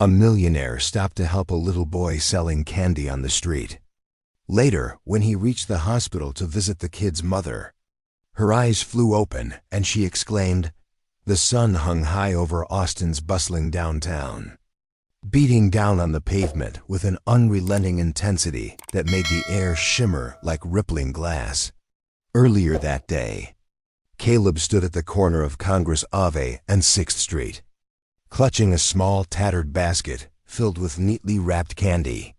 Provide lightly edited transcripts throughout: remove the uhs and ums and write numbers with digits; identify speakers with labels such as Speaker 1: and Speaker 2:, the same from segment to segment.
Speaker 1: A millionaire stopped to help a little boy selling candy on the street. Later, when he reached the hospital to visit the kid's mother, her eyes flew open and she exclaimed, "The sun hung high over Austin's bustling downtown, beating down on the pavement with an unrelenting intensity that made the air shimmer like rippling glass." Earlier that day, Caleb stood at the corner of Congress Ave and 6th Street, clutching a small tattered basket filled with neatly wrapped candy.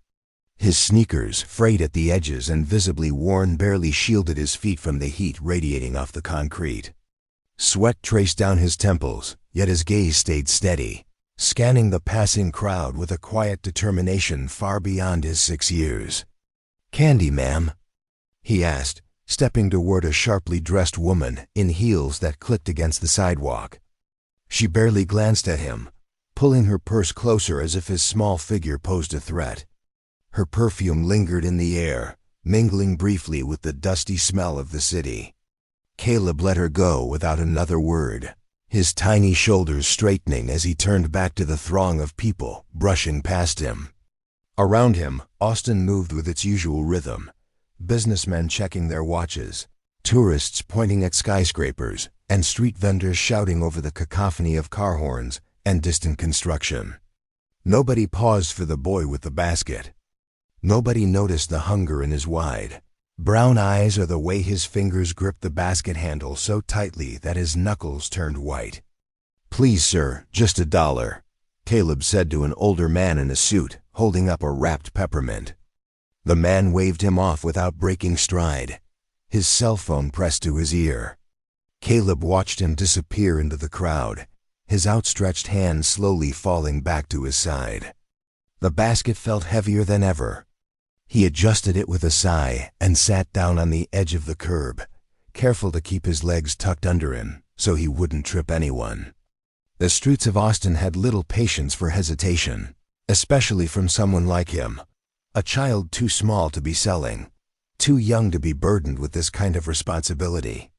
Speaker 1: His sneakers, frayed at the edges and visibly worn, barely shielded his feet from the heat radiating off the concrete. Sweat traced down his temples, yet his gaze stayed steady, scanning the passing crowd with a quiet determination far beyond his 6 years. "Candy, ma'am?" he asked, stepping toward a sharply dressed woman in heels that clicked against the sidewalk. She barely glanced at him, pulling her purse closer as if his small figure posed a threat. Her perfume lingered in the air, mingling briefly with the dusty smell of the city. Caleb let her go without another word, his tiny shoulders straightening as he turned back to the throng of people brushing past him. Around him, Austin moved with its usual rhythm, businessmen checking their watches, tourists pointing at skyscrapers, and street vendors shouting over the cacophony of car horns and distant construction. Nobody paused for the boy with the basket. Nobody noticed the hunger in his wide brown eyes or the way his fingers gripped the basket handle so tightly that his knuckles turned white. "Please, sir, just $1, Caleb said to an older man in a suit, holding up a wrapped peppermint. The man waved him off without breaking stride, his cell phone pressed to his ear. Caleb watched him disappear into the crowd, his outstretched hand slowly falling back to his side. The basket felt heavier than ever. He adjusted it with a sigh and sat down on the edge of the curb, careful to keep his legs tucked under him so he wouldn't trip anyone. The streets of Austin had little patience for hesitation, especially from someone like him, a child too small to be selling, too young to be burdened with this kind of responsibility.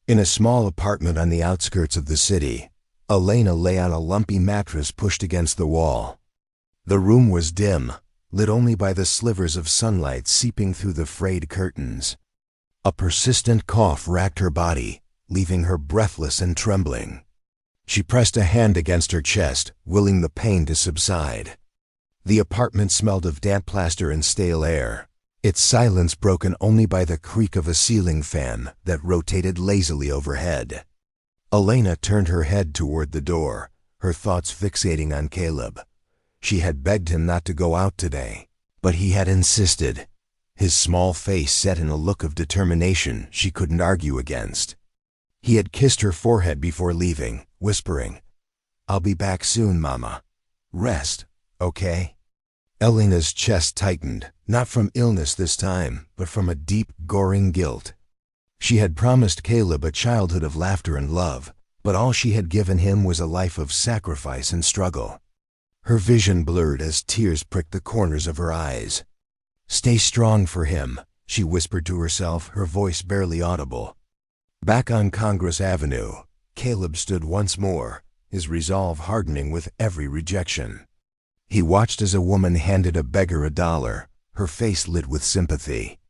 Speaker 1: In a small apartment on the outskirts of the city, Elena lay on a lumpy mattress pushed against the wall. The room was dim, lit only by the slivers of sunlight seeping through the frayed curtains. A persistent cough racked her body, leaving her breathless and trembling. She pressed a hand against her chest, willing the pain to subside. The apartment smelled of damp plaster and stale air, its silence broken only by the creak of a ceiling fan that rotated lazily overhead. Elena turned her head toward the door, her thoughts fixating on Caleb. She had begged him not to go out today, but he had insisted, his small face set in a look of determination she couldn't argue against. He had kissed her forehead before leaving, whispering, "I'll be back soon, Mama. Rest, okay?" Elena's chest tightened, not from illness this time, but from a deep, goring guilt. She had promised Caleb a childhood of laughter and love, but all she had given him was a life of sacrifice and struggle. Her vision blurred as tears pricked the corners of her eyes. "Stay strong for him," she whispered to herself, her voice barely audible. Back on Congress Avenue, Caleb stood once more, his resolve hardening with every rejection. He watched as a woman handed a beggar $1, her face lit with sympathy.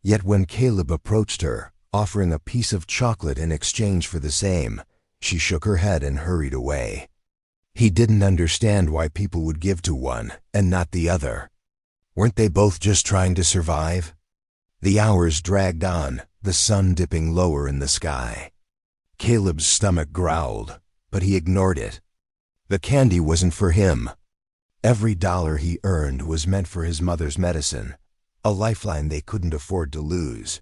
Speaker 1: Yet when Caleb approached her, offering a piece of chocolate in exchange for the same, she shook her head and hurried away. He didn't understand why people would give to one and not the other. Weren't they both just trying to survive? The hours dragged on, the sun dipping lower in the sky. Caleb's stomach growled, but he ignored it. The candy wasn't for him. Every dollar he earned was meant for his mother's medicine, a lifeline they couldn't afford to lose.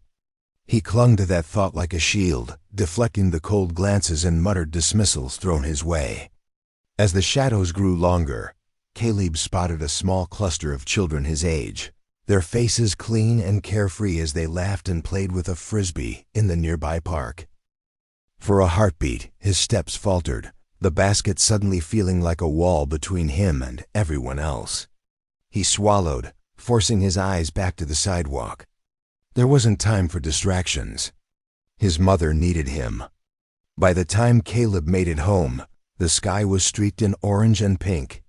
Speaker 1: He clung to that thought like a shield, deflecting the cold glances and muttered dismissals thrown his way. As the shadows grew longer, Caleb spotted a small cluster of children his age, their faces clean and carefree as they laughed and played with a frisbee in the nearby park. For a heartbeat, his steps faltered, the basket suddenly feeling like a wall between him and everyone else. He swallowed, forcing his eyes back to the sidewalk. There wasn't time for distractions. His mother needed him. By the time Caleb made it home, the sky was streaked in orange and pink.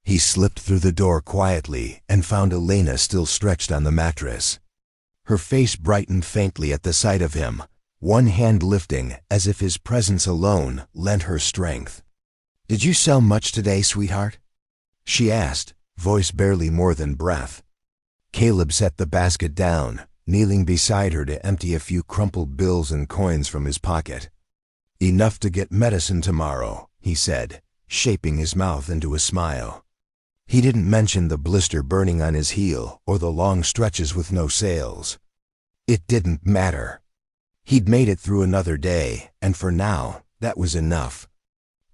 Speaker 1: He slipped through the door quietly and found Elena still stretched on the mattress. Her face brightened faintly at the sight of him, one hand lifting as if his presence alone lent her strength. "Did you sell much today, sweetheart?" she asked, voice barely more than breath. Caleb set the basket down, kneeling beside her to empty a few crumpled bills and coins from his pocket. "Enough to get medicine tomorrow," he said, shaping his mouth into a smile. He didn't mention the blister burning on his heel or the long stretches with no sales. It didn't matter. He'd made it through another day, and for now, that was enough.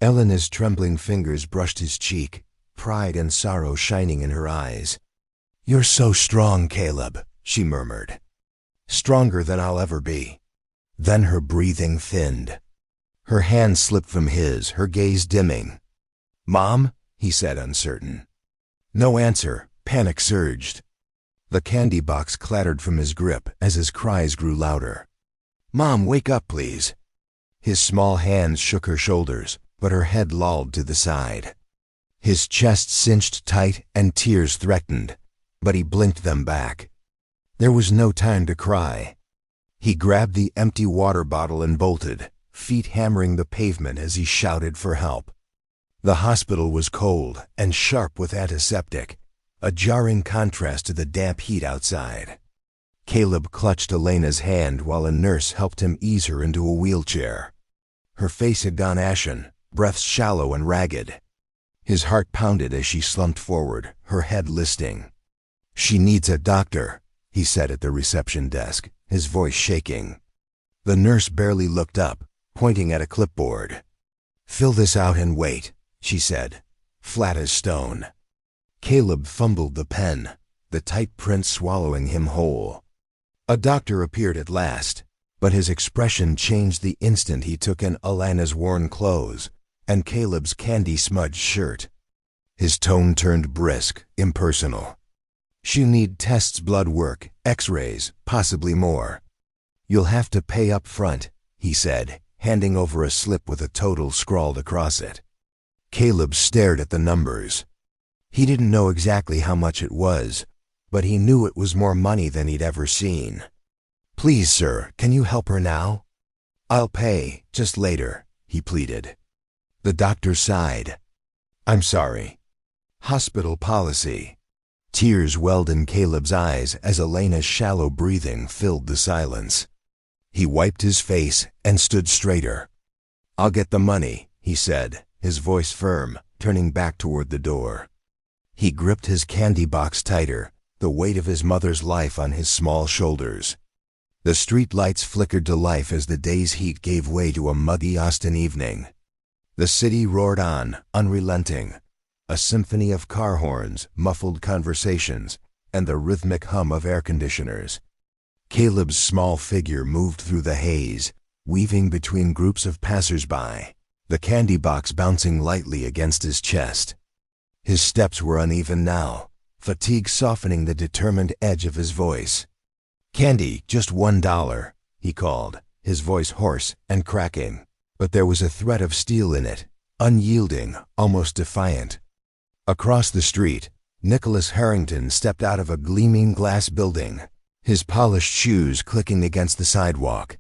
Speaker 1: Elena's trembling fingers brushed his cheek, pride and sorrow shining in her eyes. "You're so strong, Caleb," she murmured. "Stronger than I'll ever be." Then her breathing thinned. Her hand slipped from his, her gaze dimming. "Mom?" he said, uncertain. No answer. Panic surged. The candy box clattered from his grip as his cries grew louder. "Mom, wake up, please." His small hands shook her shoulders, but her head lolled to the side. His chest cinched tight and tears threatened, but he blinked them back. There was no time to cry. He grabbed the empty water bottle and bolted, feet hammering the pavement as he shouted for help. The hospital was cold and sharp with antiseptic, a jarring contrast to the damp heat outside. Caleb clutched Elena's hand while a nurse helped him ease her into a wheelchair. Her face had gone ashen, breath shallow and ragged. His heart pounded as she slumped forward, her head listing. "She needs a doctor," he said at the reception desk, his voice shaking. The nurse barely looked up, pointing at a clipboard. "Fill this out and wait," she said, flat as stone. Caleb fumbled the pen, the tight print swallowing him whole. A doctor appeared at last, but his expression changed the instant he took in Elena's worn clothes and Caleb's candy-smudged shirt. His tone turned brisk, impersonal. "She'll need tests, blood work, x-rays, possibly more. You'll have to pay up front," he said, handing over a slip with a total scrawled across it. Caleb stared at the numbers. He didn't know exactly how much it was, but he knew it was more money than he'd ever seen. "Please, sir, can you help her now?" "I'll pay, just later," he pleaded. The doctor sighed. "I'm sorry. Hospital policy." Tears welled in Caleb's eyes as Elena's shallow breathing filled the silence. He wiped his face and stood straighter. "I'll get the money," he said, his voice firm, turning back toward the door. He gripped his candy box tighter, the weight of his mother's life on his small shoulders. The street lights flickered to life as the day's heat gave way to a muggy Austin evening. The city roared on, unrelenting, a symphony of car horns, muffled conversations, and the rhythmic hum of air conditioners. Caleb's small figure moved through the haze, weaving between groups of passers-by, the candy box bouncing lightly against his chest. His steps were uneven now, fatigue softening the determined edge of his voice. "Candy, just $1, he called, his voice hoarse and cracking, but there was a thread of steel in it, unyielding, almost defiant. Across the street, Nicholas Harrington stepped out of a gleaming glass building, his polished shoes clicking against the sidewalk.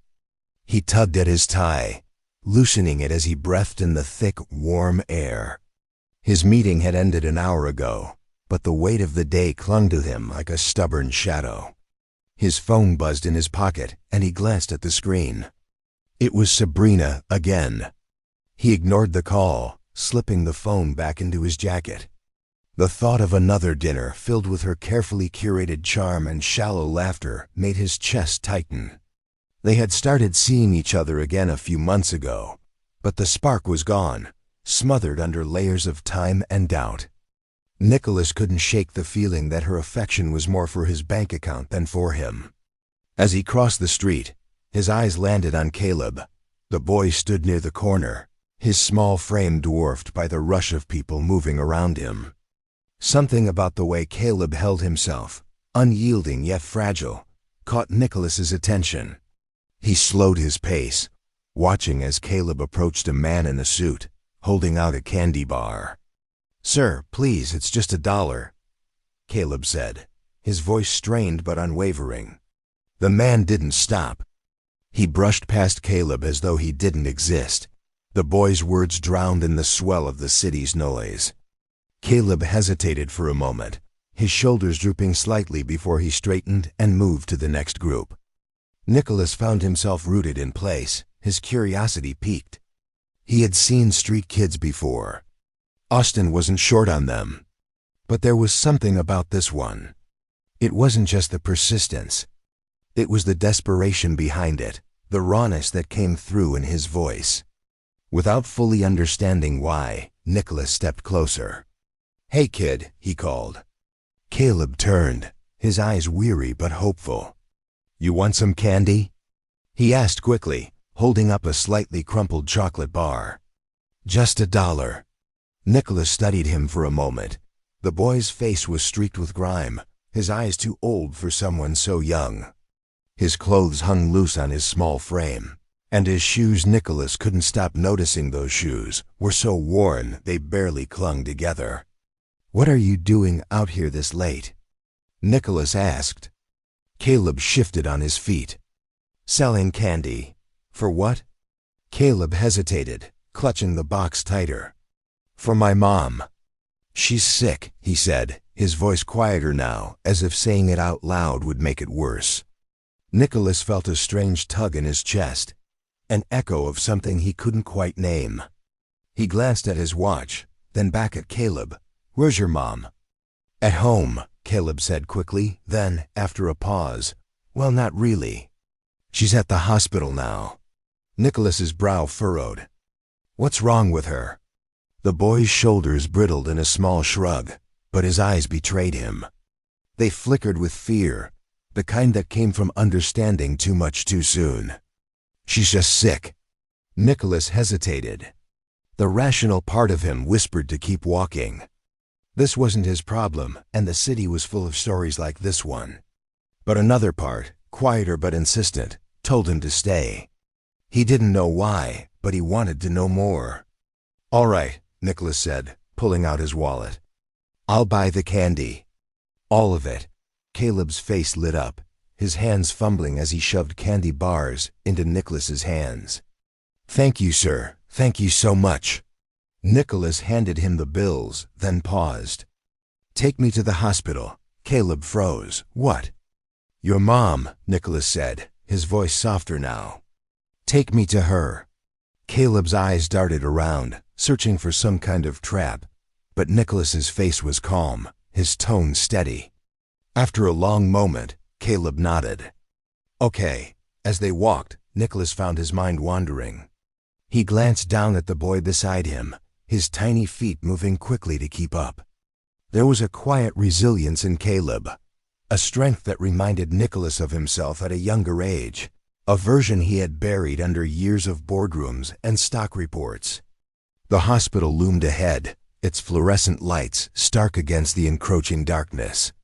Speaker 1: He tugged at his tie, loosening it as he breathed in the thick, warm air. His meeting had ended an hour ago, but the weight of the day clung to him like a stubborn shadow. His phone buzzed in his pocket, and he glanced at the screen. It was Sabrina again. He ignored the call, slipping the phone back into his jacket. The thought of another dinner filled with her carefully curated charm and shallow laughter made his chest tighten. They had started seeing each other again a few months ago, but the spark was gone, smothered under layers of time and doubt. Nicholas couldn't shake the feeling that her affection was more for his bank account than for him. As he crossed the street, his eyes landed on Caleb. The boy stood near the corner, his small frame dwarfed by the rush of people moving around him. Something about the way Caleb held himself, unyielding yet fragile, caught Nicholas's attention. He slowed his pace, watching as Caleb approached a man in a suit, holding out a candy bar. "Sir, please, it's just $1," Caleb said, his voice strained but unwavering. The man didn't stop. He brushed past Caleb as though he didn't exist. The boy's words drowned in the swell of the city's noise. Caleb hesitated for a moment, his shoulders drooping slightly before he straightened and moved to the next group. Nicholas found himself rooted in place, his curiosity piqued. He had seen street kids before. Austin wasn't short on them. But there was something about this one. It wasn't just the persistence. It was the desperation behind it, the rawness that came through in his voice. Without fully understanding why, Nicholas stepped closer. "Hey kid," he called. Caleb turned, his eyes weary but hopeful. "You want some candy?" he asked quickly, holding up a slightly crumpled chocolate bar. "Just $1." Nicholas studied him for a moment. The boy's face was streaked with grime, his eyes too old for someone so young. His clothes hung loose on his small frame, and his shoes, Nicholas couldn't stop noticing those shoes, were so worn they barely clung together. "What are you doing out here this late?" Nicholas asked. Caleb shifted on his feet. "Selling candy." "For what?" Caleb hesitated, clutching the box tighter. "For my mom. She's sick," he said, his voice quieter now, as if saying it out loud would make it worse. Nicholas felt a strange tug in his chest, an echo of something he couldn't quite name. He glanced at his watch, then back at Caleb. "Where's your mom?" "At home," Caleb said quickly, then, after a pause, "Well, not really. She's at the hospital now." Nicholas's brow furrowed. "What's wrong with her?" The boy's shoulders brittled in a small shrug, but his eyes betrayed him. They flickered with fear, the kind that came from understanding too much too soon. "She's just sick." Nicholas hesitated. The rational part of him whispered to keep walking. This wasn't his problem, and the city was full of stories like this one. But another part, quieter but insistent, told him to stay. He didn't know why, but he wanted to know more. "All right," Nicholas said, pulling out his wallet. "I'll buy the candy." "All of it." Caleb's face lit up, his hands fumbling as he shoved candy bars into Nicholas's hands. "Thank you, sir. Thank you so much." Nicholas handed him the bills, then paused. "Take me to the hospital." Caleb froze. "What?" "Your mom," Nicholas said, his voice softer now. "Take me to her." Caleb's eyes darted around, searching for some kind of trap, but Nicholas's face was calm, his tone steady. After a long moment, Caleb nodded. "Okay." As they walked, Nicholas found his mind wandering. He glanced down at the boy beside him, his tiny feet moving quickly to keep up. There was a quiet resilience in Caleb, a strength that reminded Nicholas of himself at a younger age, a version he had buried under years of boardrooms and stock reports. The hospital loomed ahead, its fluorescent lights stark against the encroaching darkness.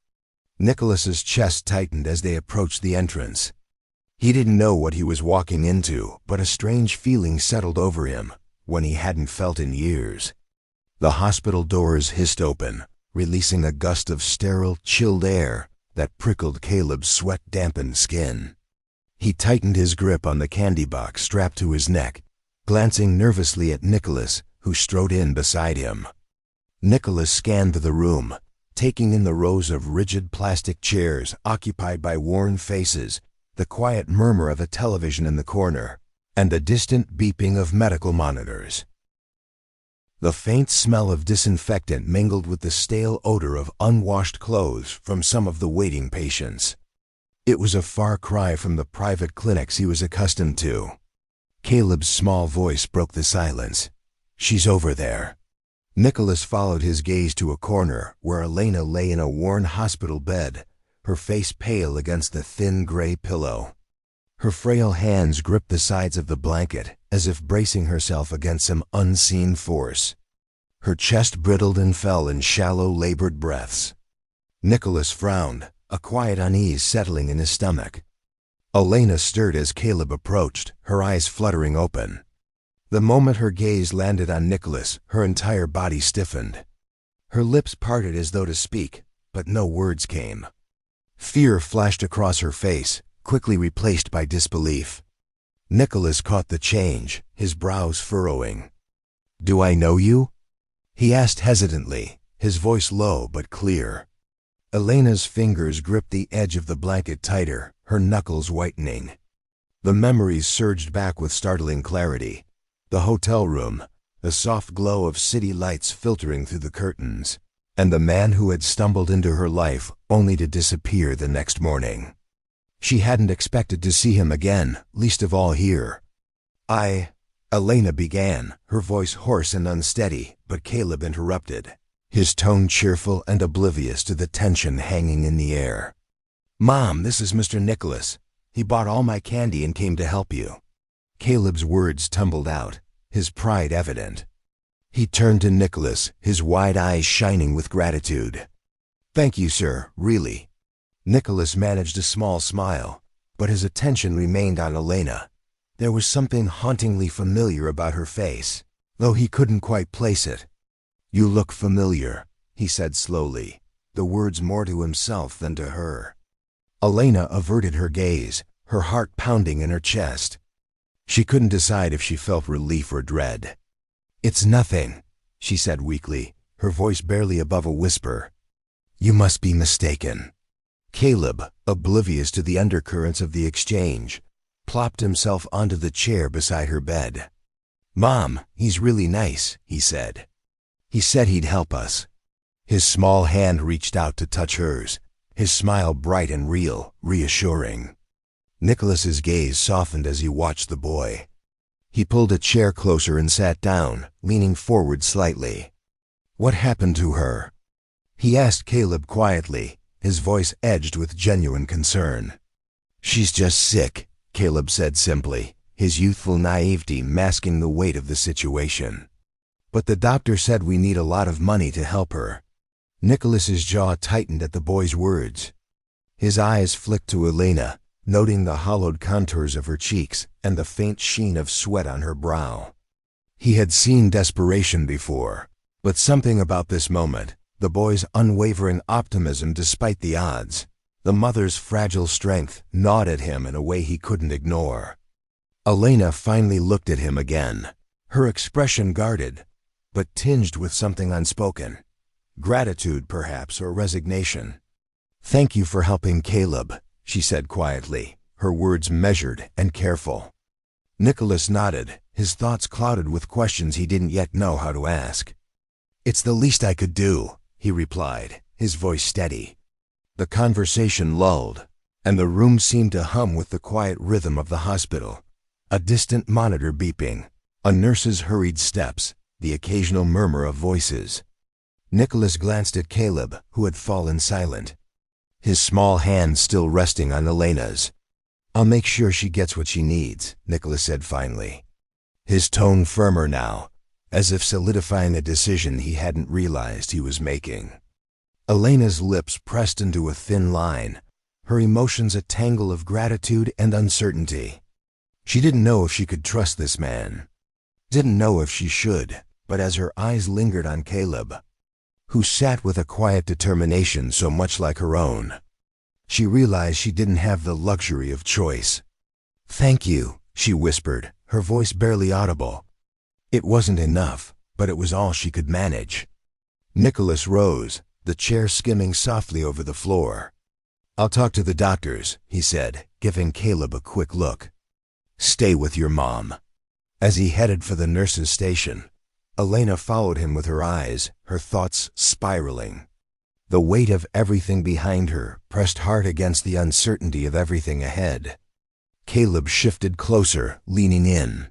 Speaker 1: Nicholas's chest tightened as they approached the entrance. He didn't know what he was walking into, but a strange feeling settled over him, one he hadn't felt in years. The hospital doors hissed open, releasing a gust of sterile, chilled air that prickled Caleb's sweat-dampened skin. He tightened his grip on the candy box strapped to his neck, glancing nervously at Nicholas, who strode in beside him. Nicholas scanned the room, taking in the rows of rigid plastic chairs occupied by worn faces, the quiet murmur of a television in the corner, and the distant beeping of medical monitors. The faint smell of disinfectant mingled with the stale odor of unwashed clothes from some of the waiting patients. It was a far cry from the private clinics he was accustomed to. Caleb's small voice broke the silence. "She's over there." Nicholas followed his gaze to a corner where Elena lay in a worn hospital bed, her face pale against the thin gray pillow. Her frail hands gripped the sides of the blanket as if bracing herself against some unseen force. Her chest brittled and fell in shallow, labored breaths. Nicholas frowned, a quiet unease settling in his stomach. Elena stirred as Caleb approached, her eyes fluttering open. The moment her gaze landed on Nicholas, her entire body stiffened. Her lips parted as though to speak, but no words came. Fear flashed across her face, quickly replaced by disbelief. Nicholas caught the change, his brows furrowing. "Do I know you?" he asked hesitantly, his voice low but clear. Elena's fingers gripped the edge of the blanket tighter, her knuckles whitening. The memories surged back with startling clarity. The hotel room, the soft glow of city lights filtering through the curtains, and the man who had stumbled into her life only to disappear the next morning. She hadn't expected to see him again, least of all here. Elena began, her voice hoarse and unsteady, but Caleb interrupted, his tone cheerful and oblivious to the tension hanging in the air. "Mom, this is Mr. Nicholas. He bought all my candy and came to help you." Caleb's words tumbled out, his pride evident. He turned to Nicholas, his wide eyes shining with gratitude. "Thank you, sir, really." Nicholas managed a small smile, but his attention remained on Elena. There was something hauntingly familiar about her face, though he couldn't quite place it. "You look familiar," he said slowly, the words more to himself than to her. Elena averted her gaze, her heart pounding in her chest. She couldn't decide if she felt relief or dread. "It's nothing," she said weakly, her voice barely above a whisper. "You must be mistaken." Caleb, oblivious to the undercurrents of the exchange, plopped himself onto the chair beside her bed. "Mom, he's really nice," he said. "He said he'd help us." His small hand reached out to touch hers, his smile bright and real, reassuring. Nicholas's gaze softened as he watched the boy. He pulled a chair closer and sat down, leaning forward slightly. "What happened to her?" he asked Caleb quietly, his voice edged with genuine concern. "She's just sick," Caleb said simply, his youthful naivety masking the weight of the situation. "But the doctor said we need a lot of money to help her." Nicholas's jaw tightened at the boy's words. His eyes flicked to Elena, noting the hollowed contours of her cheeks and the faint sheen of sweat on her brow. He had seen desperation before, but something about this moment, the boy's unwavering optimism despite the odds, the mother's fragile strength, gnawed at him in a way he couldn't ignore. Elena finally looked at him again, her expression guarded, but tinged with something unspoken. Gratitude, perhaps, or resignation. "Thank you for helping Caleb," she said quietly, her words measured and careful. Nicholas nodded, his thoughts clouded with questions he didn't yet know how to ask. "It's the least I could do," he replied, his voice steady. The conversation lulled, and the room seemed to hum with the quiet rhythm of the hospital. A distant monitor beeping, a nurse's hurried steps, the occasional murmur of voices. Nicholas glanced at Caleb, who had fallen silent, his small hand still resting on Elena's. "I'll make sure she gets what she needs," Nicholas said finally, his tone firmer now, as if solidifying a decision he hadn't realized he was making. Elena's lips pressed into a thin line, her emotions a tangle of gratitude and uncertainty. She didn't know if she could trust this man. Didn't know if she should, but as her eyes lingered on Caleb, who sat with a quiet determination so much like her own, she realized she didn't have the luxury of choice. "Thank you," she whispered, her voice barely audible. It wasn't enough, but it was all she could manage. Nicholas rose, the chair skimming softly over the floor. "I'll talk to the doctors," he said, giving Caleb a quick look. "Stay with your mom." As he headed for the nurse's station, Elena followed him with her eyes, her thoughts spiraling. The weight of everything behind her pressed hard against the uncertainty of everything ahead. Caleb shifted closer, leaning in.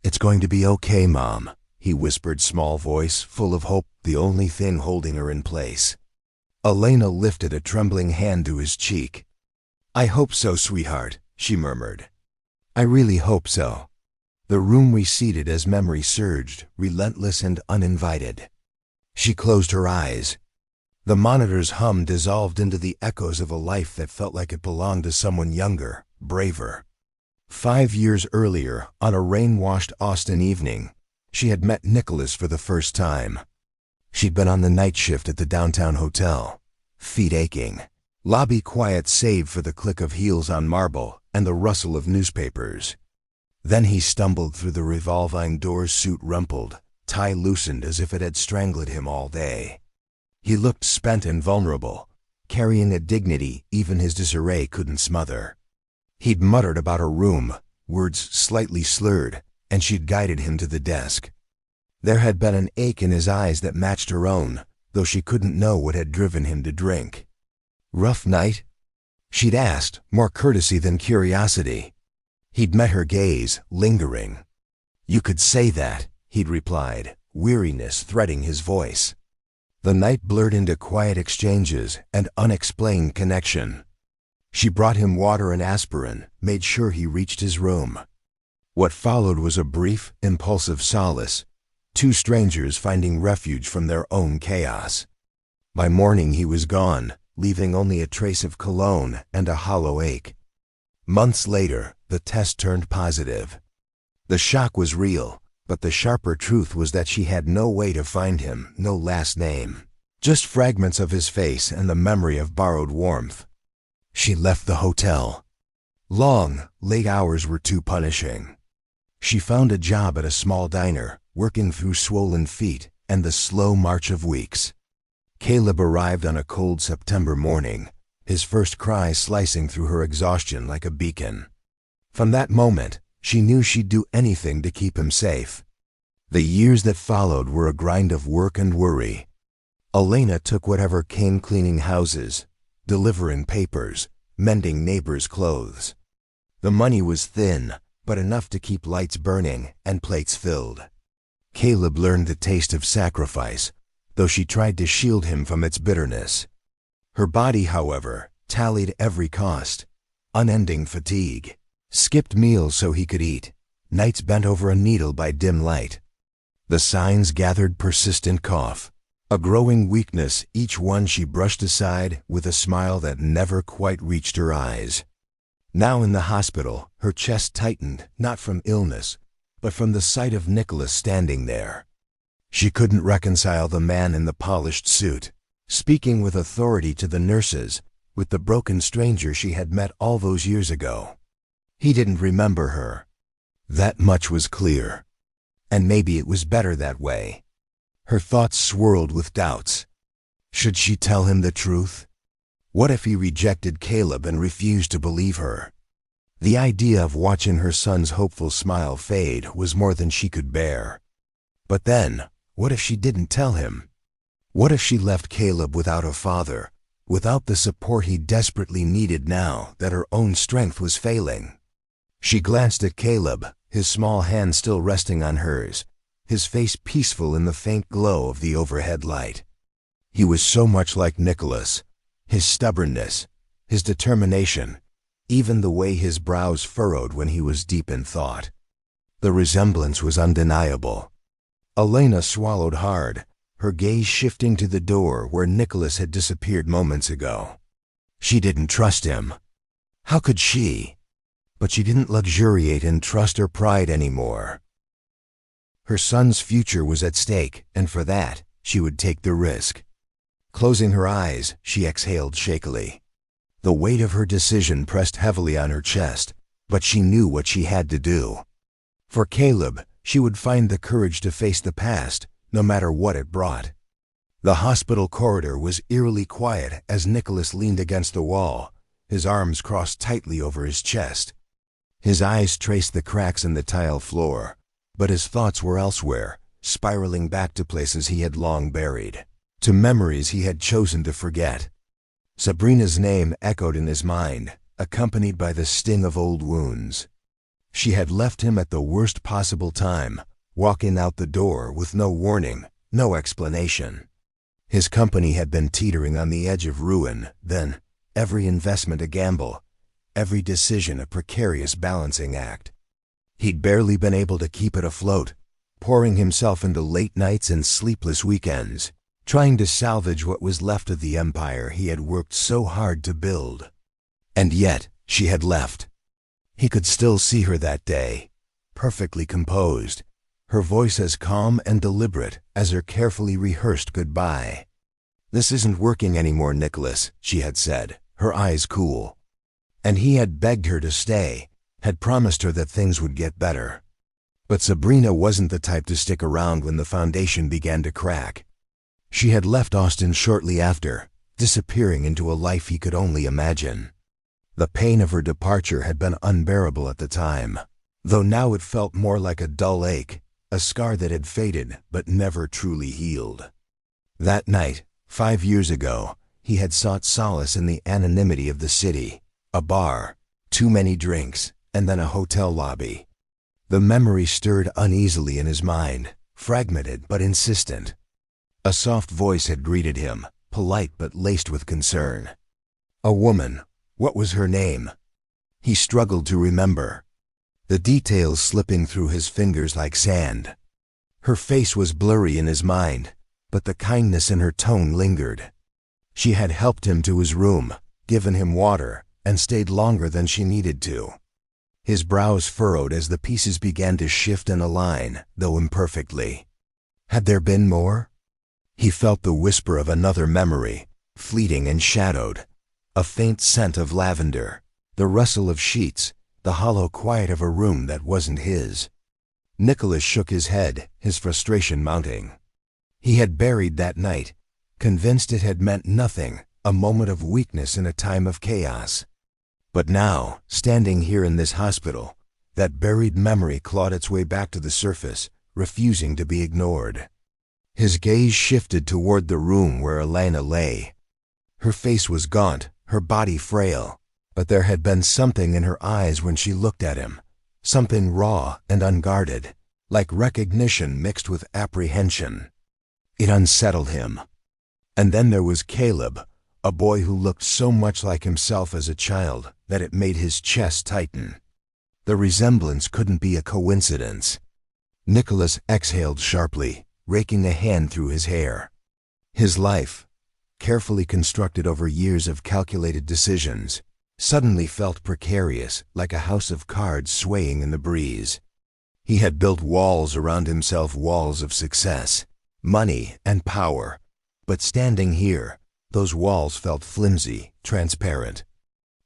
Speaker 1: "It's going to be okay, Mom," he whispered, small voice, full of hope, the only thing holding her in place. Elena lifted a trembling hand to his cheek. "I hope so, sweetheart," she murmured. "I really hope so." The room receded as memory surged, relentless and uninvited. She closed her eyes. The monitor's hum dissolved into the echoes of a life that felt like it belonged to someone younger, braver. 5 years earlier, on a rain-washed Austin evening, she had met Nicholas for the first time. She'd been on the night shift at the downtown hotel, feet aching, lobby quiet save for the click of heels on marble and the rustle of newspapers. Then he stumbled through the revolving doors, suit rumpled, tie loosened as if it had strangled him all day. He looked spent and vulnerable, carrying a dignity even his disarray couldn't smother. He'd muttered about her room, words slightly slurred, and she'd guided him to the desk. There had been an ache in his eyes that matched her own, though she couldn't know what had driven him to drink. "Rough night?" she'd asked, more courtesy than curiosity. He'd met her gaze, lingering. "You could say that," he'd replied, weariness threading his voice. The night blurred into quiet exchanges and unexplained connection. She brought him water and aspirin, made sure he reached his room. What followed was a brief, impulsive solace, two strangers finding refuge from their own chaos. By morning he was gone, leaving only a trace of cologne and a hollow ache. Months later, the test turned positive. The shock was real, but the sharper truth was that she had no way to find him, no last name. Just fragments of his face and the memory of borrowed warmth. She left the hotel. Long, late hours were too punishing. She found a job at a small diner, working through swollen feet and the slow march of weeks. Caleb arrived on a cold September morning, his first cry slicing through her exhaustion like a beacon. From that moment, she knew she'd do anything to keep him safe. The years that followed were a grind of work and worry. Elena took whatever came, cleaning houses, delivering papers, mending neighbors' clothes. The money was thin, but enough to keep lights burning and plates filled. Caleb learned the taste of sacrifice, though she tried to shield him from its bitterness. Her body, however, tallied every cost. Unending fatigue, skipped meals so he could eat, nights bent over a needle by dim light. The signs gathered: persistent cough, a growing weakness, each one she brushed aside with a smile that never quite reached her eyes. Now in the hospital, her chest tightened, not from illness, but from the sight of Nicholas standing there. She couldn't reconcile the man in the polished suit, speaking with authority to the nurses, with the broken stranger she had met all those years ago. He didn't remember her. That much was clear. And maybe it was better that way. Her thoughts swirled with doubts. Should she tell him the truth? What if he rejected Caleb and refused to believe her? The idea of watching her son's hopeful smile fade was more than she could bear. But then, what if she didn't tell him? What if she left Caleb without a father, without the support he desperately needed now that her own strength was failing? She glanced at Caleb, his small hand still resting on hers, his face peaceful in the faint glow of the overhead light. He was so much like Nicholas, his stubbornness, his determination, even the way his brows furrowed when he was deep in thought. The resemblance was undeniable. Elena swallowed hard, her gaze shifting to the door where Nicholas had disappeared moments ago. She didn't trust him. How could she? But she didn't luxuriate in trust or pride anymore. Her son's future was at stake, and for that, she would take the risk. Closing her eyes, she exhaled shakily. The weight of her decision pressed heavily on her chest, but she knew what she had to do. For Caleb, she would find the courage to face the past, no matter what it brought. The hospital corridor was eerily quiet as Nicholas leaned against the wall, his arms crossed tightly over his chest. His eyes traced the cracks in the tile floor, but his thoughts were elsewhere, spiraling back to places he had long buried, to memories he had chosen to forget. Sabrina's name echoed in his mind, accompanied by the sting of old wounds. She had left him at the worst possible time, walking out the door with no warning, no explanation. His company had been teetering on the edge of ruin, then, every investment a gamble, every decision a precarious balancing act. He'd barely been able to keep it afloat, pouring himself into late nights and sleepless weekends, trying to salvage what was left of the empire he had worked so hard to build. And yet, she had left. He could still see her that day, perfectly composed, her voice as calm and deliberate as her carefully rehearsed goodbye. "This isn't working anymore, Nicholas," she had said, her eyes cool. And he had begged her to stay, had promised her that things would get better. But Sabrina wasn't the type to stick around when the foundation began to crack. She had left Austin shortly after, disappearing into a life he could only imagine. The pain of her departure had been unbearable at the time, though now it felt more like a dull ache, a scar that had faded but never truly healed. That night, 5 years ago, he had sought solace in the anonymity of the city, a bar, too many drinks, and then a hotel lobby. The memory stirred uneasily in his mind, fragmented but insistent. A soft voice had greeted him, polite but laced with concern. A woman. What was her name? He struggled to remember, the details slipping through his fingers like sand. Her face was blurry in his mind, but the kindness in her tone lingered. She had helped him to his room, given him water, and stayed longer than she needed to. His brows furrowed as the pieces began to shift and align, though imperfectly. Had there been more? He felt the whisper of another memory, fleeting and shadowed. A faint scent of lavender, the rustle of sheets, the hollow quiet of a room that wasn't his. Nicholas shook his head, his frustration mounting. He had buried that night, convinced it had meant nothing, a moment of weakness in a time of chaos. But now, standing here in this hospital, that buried memory clawed its way back to the surface, refusing to be ignored. His gaze shifted toward the room where Elena lay. Her face was gaunt, her body frail, but there had been something in her eyes when she looked at him, something raw and unguarded, like recognition mixed with apprehension. It unsettled him. And then there was Caleb, a boy who looked so much like himself as a child that it made his chest tighten. The resemblance couldn't be a coincidence. Nicholas exhaled sharply, raking a hand through his hair. His life, carefully constructed over years of calculated decisions, suddenly felt precarious, like a house of cards swaying in the breeze. He had built walls around himself, walls of success, money, and power. But standing here, those walls felt flimsy, transparent.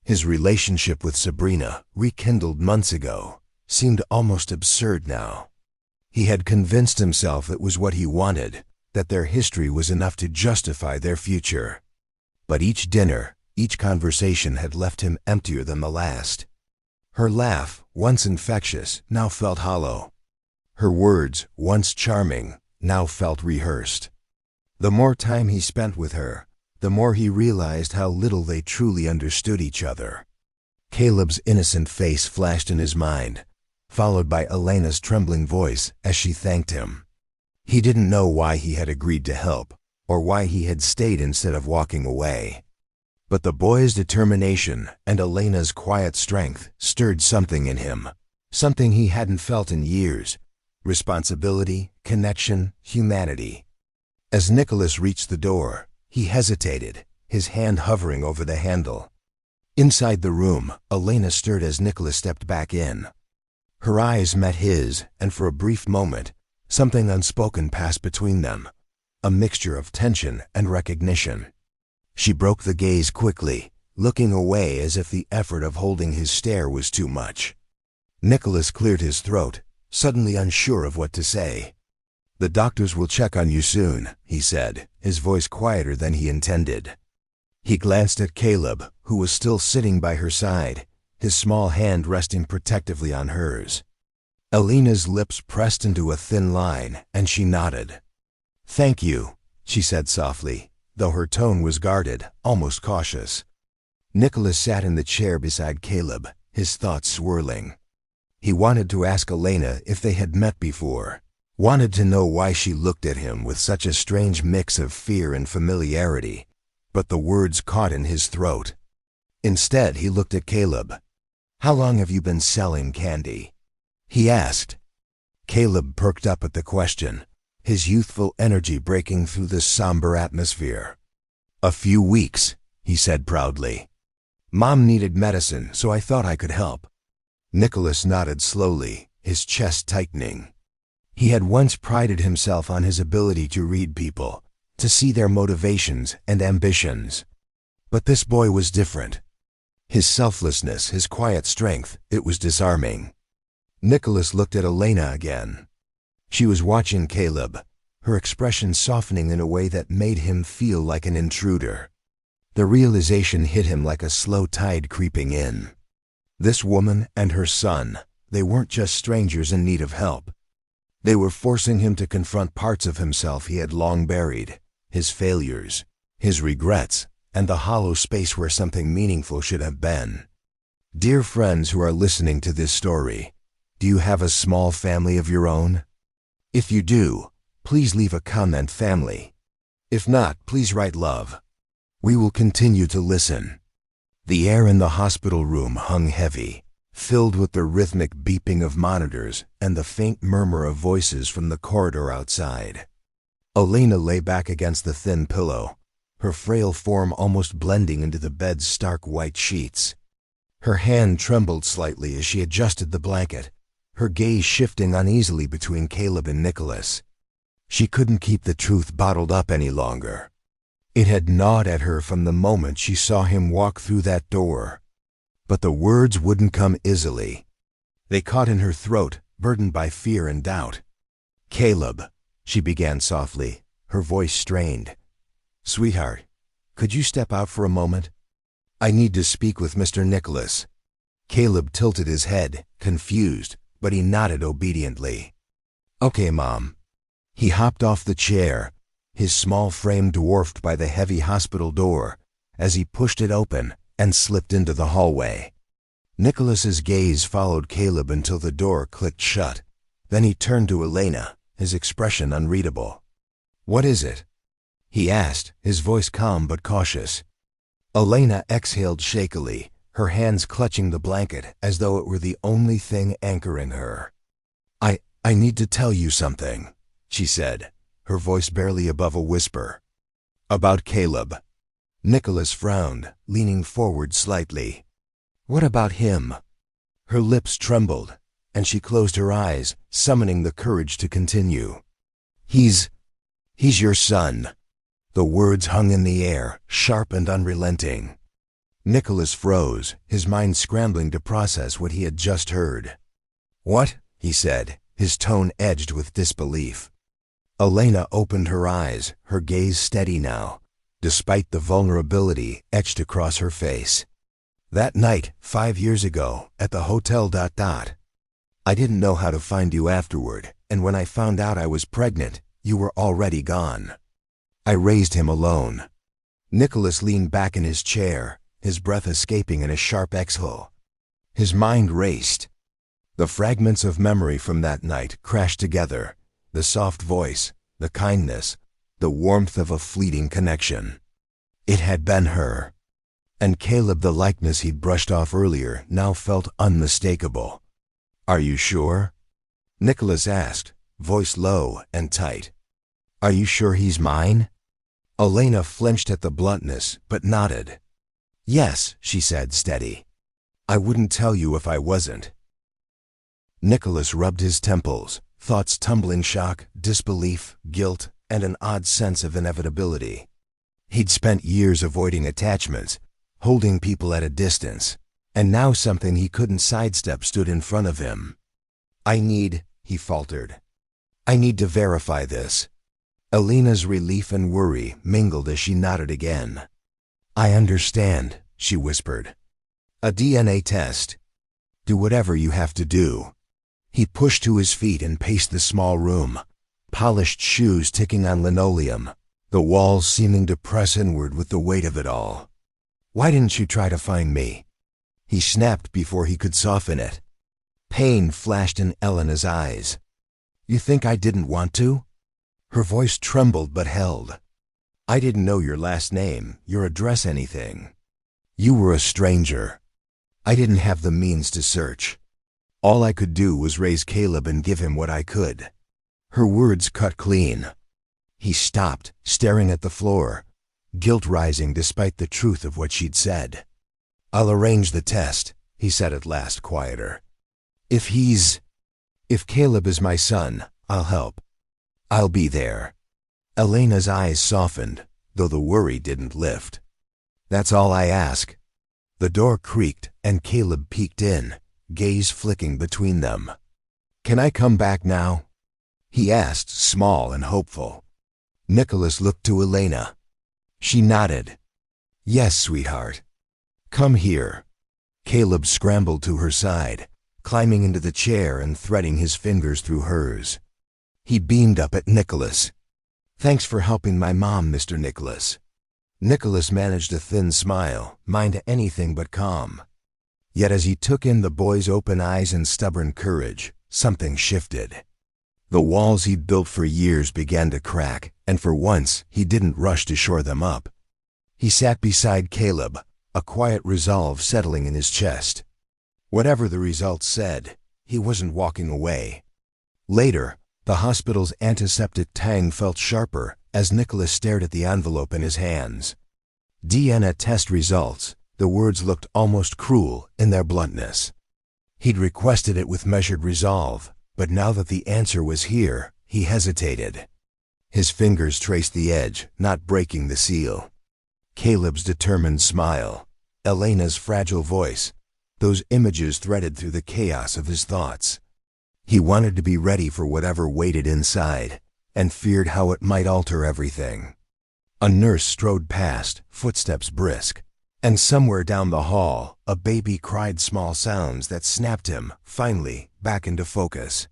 Speaker 1: His relationship with Sabrina, rekindled months ago, seemed almost absurd now. He had convinced himself it was what he wanted, that their history was enough to justify their future. But each dinner, each conversation had left him emptier than the last. Her laugh, once infectious, now felt hollow. Her words, once charming, now felt rehearsed. The more time he spent with her, the more he realized how little they truly understood each other. Caleb's innocent face flashed in his mind, followed by Elena's trembling voice as she thanked him. He didn't know why he had agreed to help, or why he had stayed instead of walking away. But the boy's determination and Elena's quiet strength stirred something in him, something he hadn't felt in years: responsibility, connection, humanity. As Nicholas reached the door, he hesitated, his hand hovering over the handle. Inside the room, Elena stirred as Nicholas stepped back in. Her eyes met his, and for a brief moment, something unspoken passed between them, a mixture of tension and recognition. She broke the gaze quickly, looking away as if the effort of holding his stare was too much. Nicholas cleared his throat, suddenly unsure of what to say. "The doctors will check on you soon," he said, his voice quieter than he intended. He glanced at Caleb, who was still sitting by her side, his small hand resting protectively on hers. Elena's lips pressed into a thin line, and she nodded. "Thank you," she said softly, though her tone was guarded, almost cautious. Nicholas sat in the chair beside Caleb, his thoughts swirling. He wanted to ask Elena if they had met before, wanted to know why she looked at him with such a strange mix of fear and familiarity, but the words caught in his throat. Instead, he looked at Caleb. "How long have you been selling candy?" he asked. Caleb perked up at the question, his youthful energy breaking through the somber atmosphere. "A few weeks," he said proudly. "Mom needed medicine, so I thought I could help." Nicholas nodded slowly, his chest tightening. He had once prided himself on his ability to read people, to see their motivations and ambitions. But this boy was different. His selflessness, his quiet strength, it was disarming. Nicholas looked at Elena again. She was watching Caleb, her expression softening in a way that made him feel like an intruder. The realization hit him like a slow tide creeping in. This woman and her son, they weren't just strangers in need of help. They were forcing him to confront parts of himself he had long buried, his failures, his regrets, and the hollow space where something meaningful should have been. Dear friends who are listening to this story, do you have a small family of your own? If you do, please leave a comment, family. If not, please write love. We will continue to listen. The air in the hospital room hung heavy, filled with the rhythmic beeping of monitors and the faint murmur of voices from the corridor outside. Elena lay back against the thin pillow, her frail form almost blending into the bed's stark white sheets. Her hand trembled slightly as she adjusted the blanket, her gaze shifting uneasily between Caleb and Nicholas. She couldn't keep the truth bottled up any longer. It had gnawed at her from the moment she saw him walk through that door. But the words wouldn't come easily. They caught in her throat, burdened by fear and doubt. "Caleb," she began softly, her voice strained. "Sweetheart, could you step out for a moment? I need to speak with Mr. Nicholas." Caleb tilted his head, confused, but he nodded obediently. "Okay, Mom." He hopped off the chair, his small frame dwarfed by the heavy hospital door, as he pushed it open and slipped into the hallway. Nicholas's gaze followed Caleb until the door clicked shut. Then he turned to Elena, his expression unreadable. "What is it?" he asked, his voice calm but cautious. Elena exhaled shakily, her hands clutching the blanket as though it were the only thing anchoring her. I need to tell you something," she said, her voice barely above a whisper. "About Caleb." Nicholas frowned, leaning forward slightly. "What about him?" Her lips trembled, and she closed her eyes, summoning the courage to continue. He's your son." The words hung in the air, sharp and unrelenting. Nicholas froze, his mind scrambling to process what he had just heard. "What?" he said, his tone edged with disbelief. Elena opened her eyes, her gaze steady now, despite the vulnerability etched across her face. "That night, 5 years ago, at the hotel ... I didn't know how to find you afterward, and when I found out I was pregnant, you were already gone. I raised him alone." Nicholas leaned back in his chair, his breath escaping in a sharp exhale. His mind raced. The fragments of memory from that night crashed together, the soft voice, the kindness, the warmth of a fleeting connection. It had been her. And Caleb, the likeness he'd brushed off earlier, now felt unmistakable. "Are you sure?" Nicholas asked, voice low and tight. "Are you sure he's mine?" Elena flinched at the bluntness, but nodded. "Yes," she said, steady. "I wouldn't tell you if I wasn't." Nicholas rubbed his temples, thoughts tumbling shock, disbelief, guilt, and an odd sense of inevitability. He'd spent years avoiding attachments, holding people at a distance, and now something he couldn't sidestep stood in front of him. He faltered. "I need to verify this." Elena's relief and worry mingled as she nodded again. "I understand," she whispered. "A DNA test. Do whatever you have to do." He pushed to his feet and paced the small room, polished shoes ticking on linoleum, the walls seeming to press inward with the weight of it all. "Why didn't you try to find me?" he snapped before he could soften it. Pain flashed in Elena's eyes. "You think I didn't want to?" Her voice trembled but held. "I didn't know your last name, your address, anything. You were a stranger. I didn't have the means to search. All I could do was raise Caleb and give him what I could." Her words cut clean. He stopped, staring at the floor, guilt rising despite the truth of what she'd said. "I'll arrange the test," he said at last, quieter. If Caleb is my son, I'll help. I'll be there. Elena's eyes softened, though the worry didn't lift. That's all I ask. The door creaked and Caleb peeked in, gaze flicking between them. Can I come back now? He asked, small and hopeful. Nicholas looked to Elena. She nodded. Yes, sweetheart. Come here. Caleb scrambled to her side, climbing into the chair and threading his fingers through hers. He beamed up at Nicholas. Thanks for helping my mom, Mr. Nicholas. Nicholas managed a thin smile, mind anything but calm. Yet as he took in the boy's open eyes and stubborn courage, something shifted. The walls he'd built for years began to crack, and for once he didn't rush to shore them up. He sat beside Caleb, a quiet resolve settling in his chest. Whatever the results said, he wasn't walking away. Later, the hospital's antiseptic tang felt sharper as Nicholas stared at the envelope in his hands. DNA test results, the words looked almost cruel in their bluntness. He'd requested it with measured resolve, but now that the answer was here, he hesitated. His fingers traced the edge, not breaking the seal. Caleb's determined smile, Elena's fragile voice, those images threaded through the chaos of his thoughts. He wanted to be ready for whatever waited inside, and feared how it might alter everything. A nurse strode past, footsteps brisk, and somewhere down the hall, a baby cried small sounds that snapped him, finally, back into focus.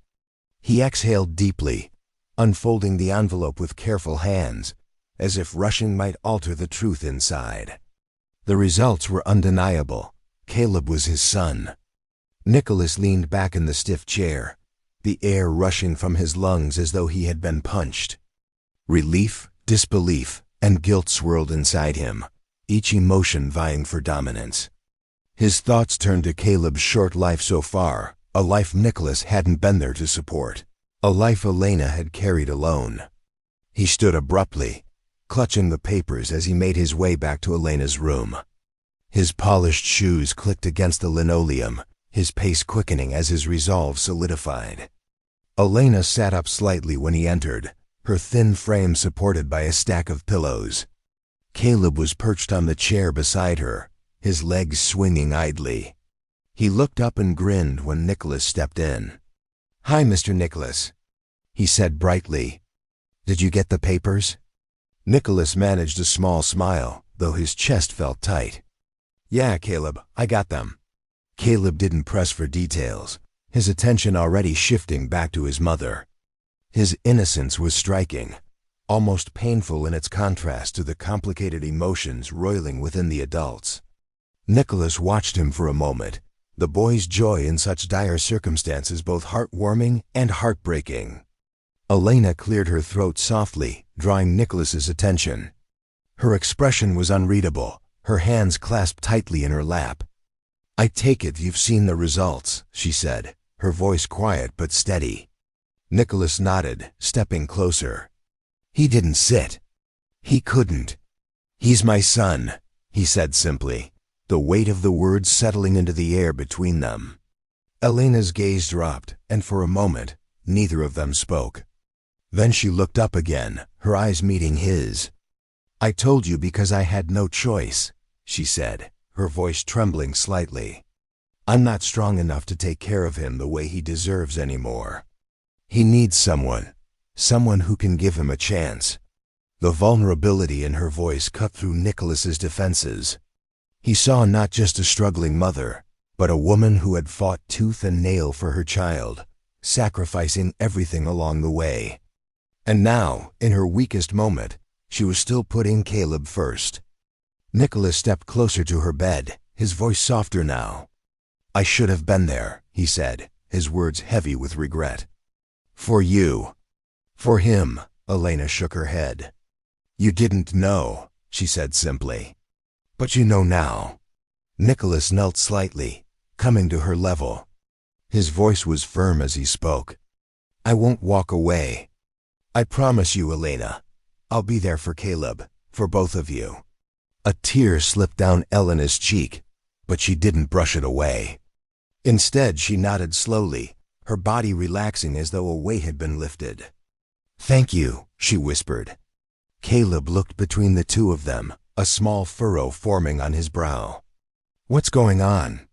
Speaker 1: He exhaled deeply, unfolding the envelope with careful hands, as if rushing might alter the truth inside. The results were undeniable. Caleb was his son. Nicholas leaned back in the stiff chair, the air rushing from his lungs as though he had been punched. Relief, disbelief, and guilt swirled inside him, each emotion vying for dominance. His thoughts turned to Caleb's short life so far, a life Nicholas hadn't been there to support, a life Elena had carried alone. He stood abruptly, clutching the papers as he made his way back to Elena's room. His polished shoes clicked against the linoleum, his pace quickening as his resolve solidified. Elena sat up slightly when he entered, her thin frame supported by a stack of pillows. Caleb was perched on the chair beside her, his legs swinging idly. He looked up and grinned when Nicholas stepped in. "Hi, Mr. Nicholas," he said brightly. "Did you get the papers?" Nicholas managed a small smile, though his chest felt tight. "Yeah, Caleb, I got them." Caleb didn't press for details, his attention already shifting back to his mother. His innocence was striking, almost painful in its contrast to the complicated emotions roiling within the adults. Nicholas watched him for a moment, the boy's joy in such dire circumstances both heartwarming and heartbreaking. Elena cleared her throat softly, drawing Nicholas's attention. Her expression was unreadable, her hands clasped tightly in her lap. "I take it you've seen the results," she said, her voice quiet but steady. Nicholas nodded, stepping closer. He didn't sit. He couldn't. "He's my son," he said simply, the weight of the words settling into the air between them. Elena's gaze dropped, and for a moment, neither of them spoke. Then she looked up again, her eyes meeting his. "I told you because I had no choice," she said, her voice trembling slightly. "I'm not strong enough to take care of him the way he deserves anymore. He needs someone who can give him a chance." The vulnerability in her voice cut through Nicholas's defenses. He saw not just a struggling mother, but a woman who had fought tooth and nail for her child, sacrificing everything along the way. And now, in her weakest moment, she was still putting Caleb first. Nicholas stepped closer to her bed, his voice softer now. "I should have been there," he said, his words heavy with regret. "For you." "For him," Elena shook her head. "You didn't know," she said simply. "But you know now." Nicholas knelt slightly, coming to her level. His voice was firm as he spoke. "I won't walk away. I promise you, Elena. I'll be there for Caleb, for both of you." A tear slipped down Elena's cheek, but she didn't brush it away. Instead, she nodded slowly, her body relaxing as though a weight had been lifted. "Thank you," she whispered. Caleb looked between the two of them, a small furrow forming on his brow. "What's going on?"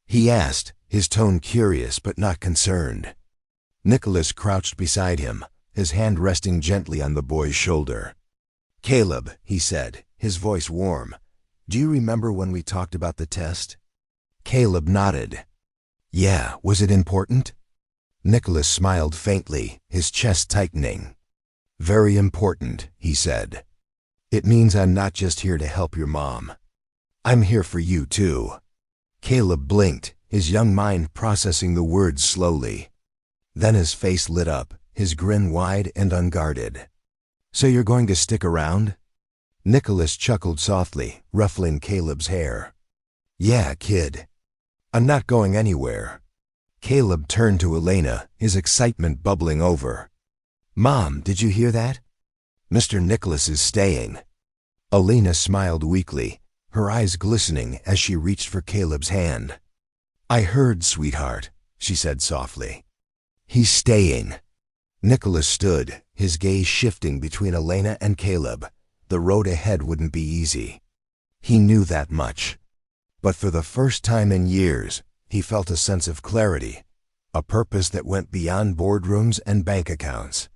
Speaker 1: he asked, his tone curious but not concerned. Nicholas crouched beside him, his hand resting gently on the boy's shoulder. "Caleb," he said, his voice warm, "do you remember when we talked about the test?" Caleb nodded. "Yeah, was it important?" Nicholas smiled faintly, his chest tightening. "Very important," he said. "It means I'm not just here to help your mom. I'm here for you too." Caleb blinked, his young mind processing the words slowly. Then his face lit up, his grin wide and unguarded. "So you're going to stick around?" Nicholas chuckled softly, ruffling Caleb's hair. "Yeah, kid. I'm not going anywhere." Caleb turned to Elena, his excitement bubbling over. "Mom, did you hear that? Mr. Nicholas is staying." Elena smiled weakly, her eyes glistening as she reached for Caleb's hand. "I heard, sweetheart," she said softly. "He's staying." Nicholas stood, his gaze shifting between Elena and Caleb. The road ahead wouldn't be easy. He knew that much. But for the first time in years, he felt a sense of clarity, a purpose that went beyond boardrooms and bank accounts.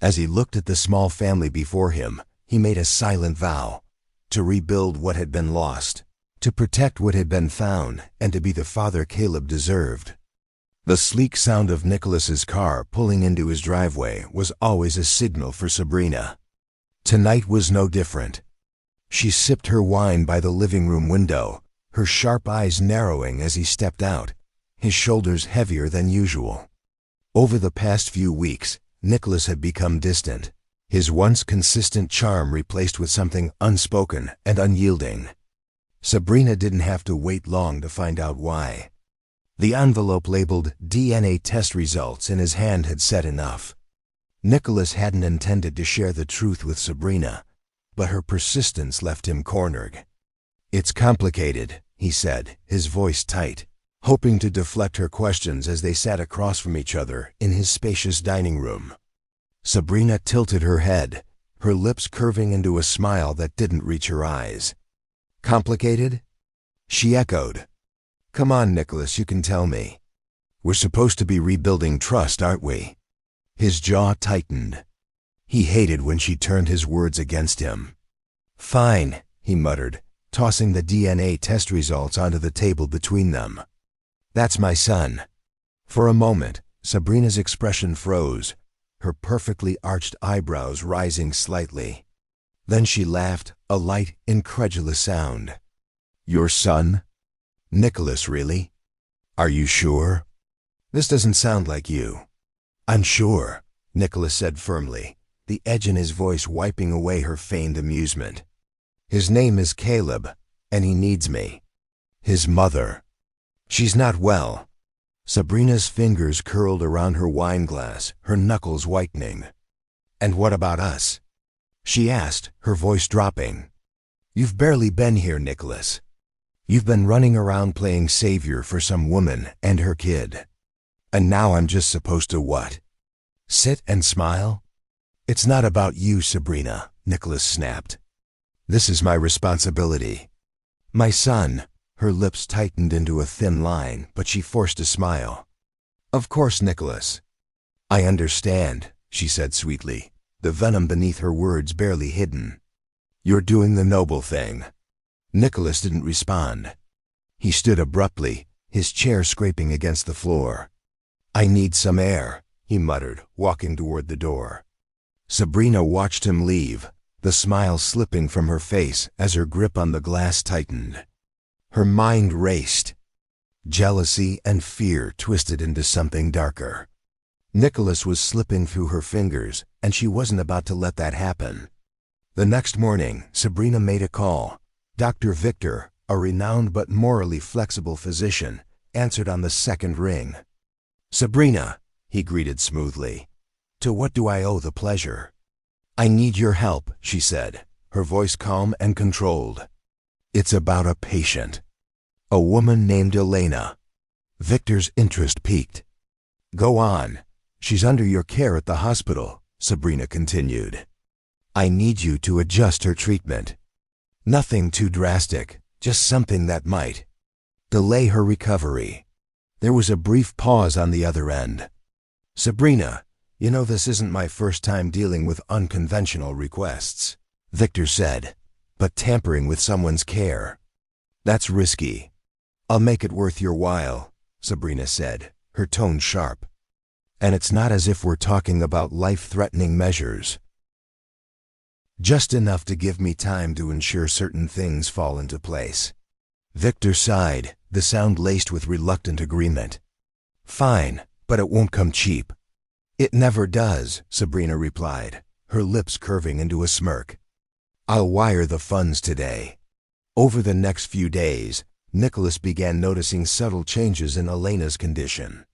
Speaker 1: As he looked at the small family before him, he made a silent vow to rebuild what had been lost, to protect what had been found, and to be the father Caleb deserved. The sleek sound of Nicholas's car pulling into his driveway was always a signal for Sabrina. Tonight was no different. She sipped her wine by the living room window, her sharp eyes narrowing as he stepped out, his shoulders heavier than usual. Over the past few weeks, Nicholas had become distant, his once consistent charm replaced with something unspoken and unyielding. Sabrina didn't have to wait long to find out why. The envelope labeled DNA test results in his hand had said enough. Nicholas hadn't intended to share the truth with Sabrina, but her persistence left him cornered. "It's complicated," he said, his voice tight, hoping to deflect her questions as they sat across from each other in his spacious dining room. Sabrina tilted her head, her lips curving into a smile that didn't reach her eyes. "Complicated?" she echoed. "Come on, Nicholas, you can tell me. We're supposed to be rebuilding trust, aren't we?" His jaw tightened. He hated when she turned his words against him. "Fine," he muttered, tossing the DNA test results onto the table between them. "That's my son." For a moment, Sabrina's expression froze, her perfectly arched eyebrows rising slightly. Then she laughed, a light, incredulous sound. "Your son? Nicholas, really? Are you sure? This doesn't sound like you." "I'm sure," Nicholas said firmly, the edge in his voice wiping away her feigned amusement. "His name is Caleb, and he needs me. His mother. She's not well." Sabrina's fingers curled around her wine glass, her knuckles whitening. "And what about us?" she asked, her voice dropping. "You've barely been here, Nicholas. You've been running around playing savior for some woman and her kid. And now I'm just supposed to what? Sit and smile? It's not about you, Sabrina," Nicholas snapped. "This is my responsibility. My son." Her lips tightened into a thin line, but she forced a smile. "Of course, Nicholas." "I understand," she said sweetly, the venom beneath her words barely hidden. "You're doing the noble thing." Nicholas didn't respond. He stood abruptly, his chair scraping against the floor. "I need some air," he muttered, walking toward the door. Sabrina watched him leave, the smile slipping from her face as her grip on the glass tightened. Her mind raced. Jealousy and fear twisted into something darker. Nicholas was slipping through her fingers, and she wasn't about to let that happen. The next morning, Sabrina made a call. Dr. Victor, a renowned but morally flexible physician, answered on the second ring. "Sabrina," he greeted smoothly, "to what do I owe the pleasure?" "I need your help," she said, her voice calm and controlled. "It's about a patient. A woman named Elena." Victor's interest peaked. Go on. She's under your care at the hospital, Sabrina continued. I need you to adjust her treatment. Nothing too drastic, just something that might delay her recovery. There was a brief pause on the other end. Sabrina, you know this isn't my first time dealing with unconventional requests, Victor said, but tampering with someone's care, that's risky. I'll make it worth your while, Sabrina said, her tone sharp. And it's not as if we're talking about life-threatening measures. Just enough to give me time to ensure certain things fall into place. Victor sighed, the sound laced with reluctant agreement. Fine, but it won't come cheap. It never does, Sabrina replied, her lips curving into a smirk. I'll wire the funds today. Over the next few days, Nicholas began noticing subtle changes in Elena's condition.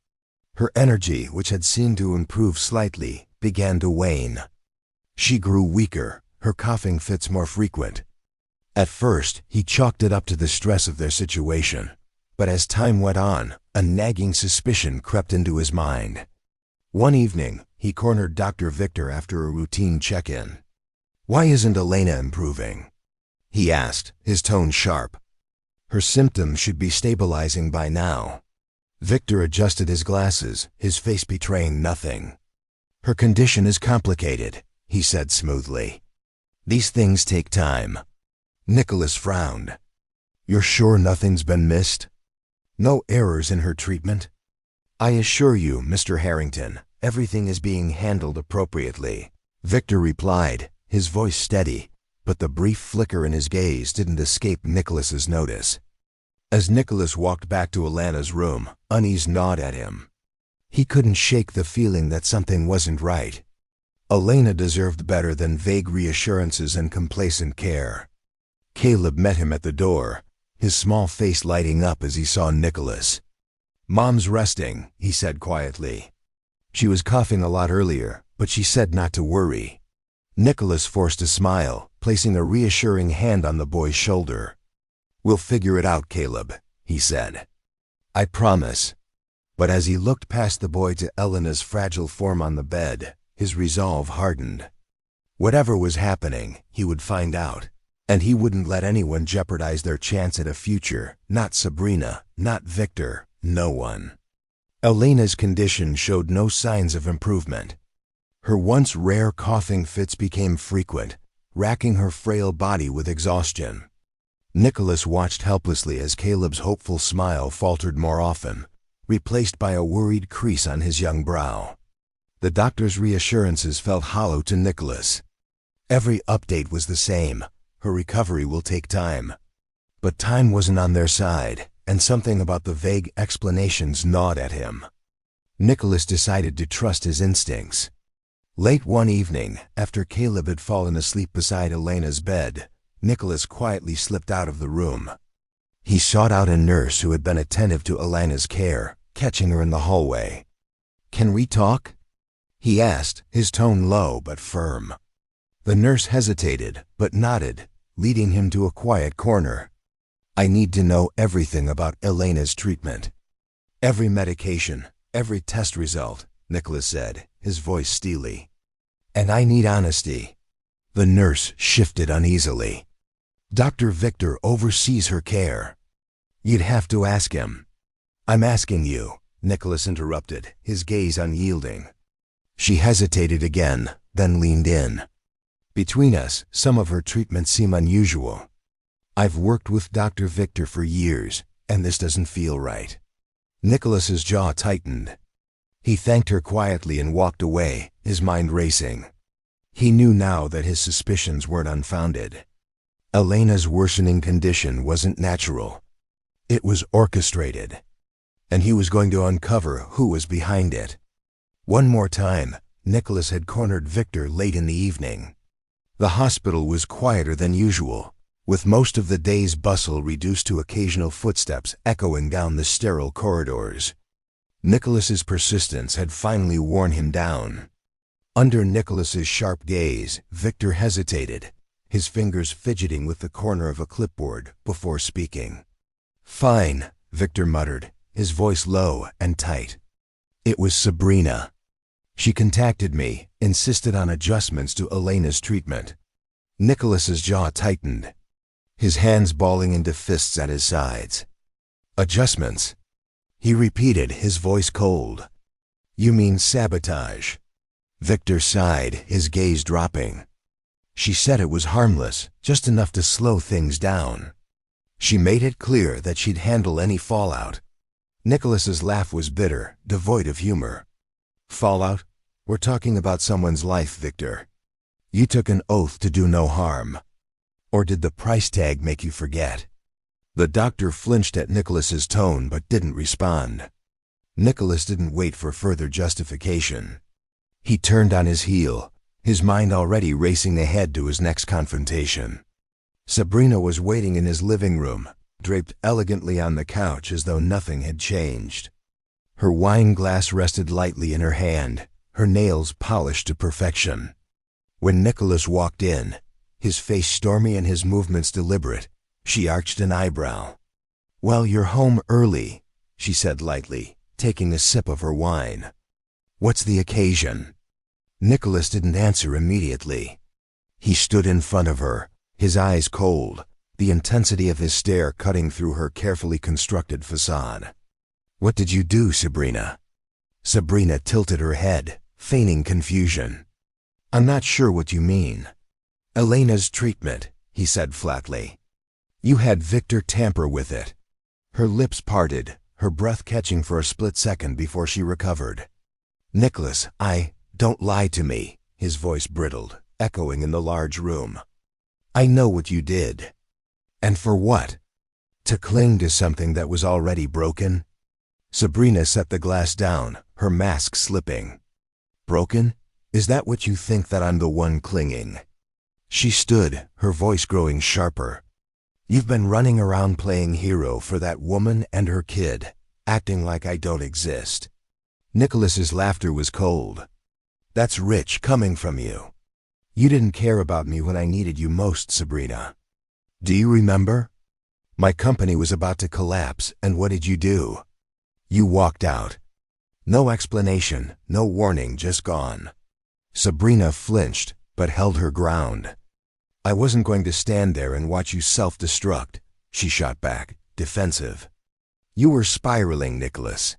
Speaker 1: Her energy, which had seemed to improve slightly, began to wane. She grew weaker, her coughing fits more frequent. At first, he chalked it up to the stress of their situation, but as time went on, a nagging suspicion crept into his mind. One evening, he cornered Dr. Victor after a routine check-in. Why isn't Elena improving? He asked, his tone sharp. Her symptoms should be stabilizing by now. Victor adjusted his glasses, his face betraying nothing. Her condition is complicated, he said smoothly. These things take time. Nicholas frowned. You're sure nothing's been missed? No errors in her treatment? I assure you, Mr. Harrington, everything is being handled appropriately, Victor replied, his voice steady, but the brief flicker in his gaze didn't escape Nicholas's notice. As Nicholas walked back to Elena's room, unease gnawed at him. He couldn't shake the feeling that something wasn't right. Elena deserved better than vague reassurances and complacent care. Caleb met him at the door, his small face lighting up as he saw Nicholas. Mom's resting, he said quietly. She was coughing a lot earlier, but she said not to worry. Nicholas forced a smile, placing a reassuring hand on the boy's shoulder. We'll figure it out, Caleb, he said. I promise. But as he looked past the boy to Elena's fragile form on the bed, his resolve hardened. Whatever was happening, he would find out, and he wouldn't let anyone jeopardize their chance at a future, not Sabrina, not Victor, no one. Elena's condition showed no signs of improvement. Her once rare coughing fits became frequent, racking her frail body with exhaustion. Nicholas watched helplessly as Caleb's hopeful smile faltered more often, replaced by a worried crease on his young brow. The doctor's reassurances felt hollow to Nicholas. Every update was the same. Her recovery will take time. But time wasn't on their side, and something about the vague explanations gnawed at him. Nicholas decided to trust his instincts. Late one evening, after Caleb had fallen asleep beside Elena's bed, Nicholas quietly slipped out of the room. He sought out a nurse who had been attentive to Elena's care, catching her in the hallway. Can we talk? He asked, his tone low but firm. The nurse hesitated, but nodded, leading him to a quiet corner. I need to know everything about Elena's treatment. Every medication, every test result, Nicholas said, his voice steely. And I need honesty. The nurse shifted uneasily. Dr. Victor oversees her care. You'd have to ask him. I'm asking you, Nicholas interrupted, his gaze unyielding. She hesitated again, then leaned in. Between us, some of her treatments seem unusual. I've worked with Dr. Victor for years, and this doesn't feel right. Nicholas's jaw tightened. He thanked her quietly and walked away, his mind racing. He knew now that his suspicions weren't unfounded. Elena's worsening condition wasn't natural. It was orchestrated, and he was going to uncover who was behind it. One more time, Nicholas had cornered Victor late in the evening. The hospital was quieter than usual, with most of the day's bustle reduced to occasional footsteps echoing down the sterile corridors. Nicholas's persistence had finally worn him down. Under Nicholas's sharp gaze, Victor hesitated, his fingers fidgeting with the corner of a clipboard before speaking. Fine, Victor muttered, his voice low and tight. It was Sabrina. She contacted me, insisted on adjustments to Elena's treatment. Nicholas's jaw tightened, his hands balling into fists at his sides. Adjustments? He repeated, his voice cold. You mean sabotage? Victor sighed, his gaze dropping. She said it was harmless, just enough to slow things down. She made it clear that she'd handle any fallout. Nicholas's laugh was bitter, devoid of humor. Fallout? We're talking about someone's life, Victor. You took an oath to do no harm. Or did the price tag make you forget? The doctor flinched at Nicholas's tone but didn't respond. Nicholas didn't wait for further justification. He turned on his heel, his mind already racing ahead to his next confrontation. Sabrina was waiting in his living room, draped elegantly on the couch as though nothing had changed. Her wine glass rested lightly in her hand, her nails polished to perfection. When Nicholas walked in, his face stormy and his movements deliberate, she arched an eyebrow. "Well, you're home early," she said lightly, taking a sip of her wine. "What's the occasion?" Nicholas didn't answer immediately. He stood in front of her, his eyes cold, the intensity of his stare cutting through her carefully constructed facade. "What did you do, Sabrina?" Sabrina tilted her head, feigning confusion. "I'm not sure what you mean." "Elena's treatment," he said flatly. "You had Victor tamper with it." Her lips parted, her breath catching for a split second before she recovered. "Nicholas, don't lie to me," his voice brittled, echoing in the large room. "I know what you did." "And for what? To cling to something that was already broken?" Sabrina set the glass down, her mask slipping. "Broken? Is that what you think, that I'm the one clinging?" She stood, her voice growing sharper. "You've been running around playing hero for that woman and her kid, acting like I don't exist." Nicholas's laughter was cold. "That's rich coming from you. You didn't care about me when I needed you most, Sabrina. Do you remember? My company was about to collapse, and what did you do? You walked out. No explanation, no warning, just gone." Sabrina flinched, but held her ground. "I wasn't going to stand there and watch you self-destruct," she shot back, defensive. "You were spiraling, Nicholas.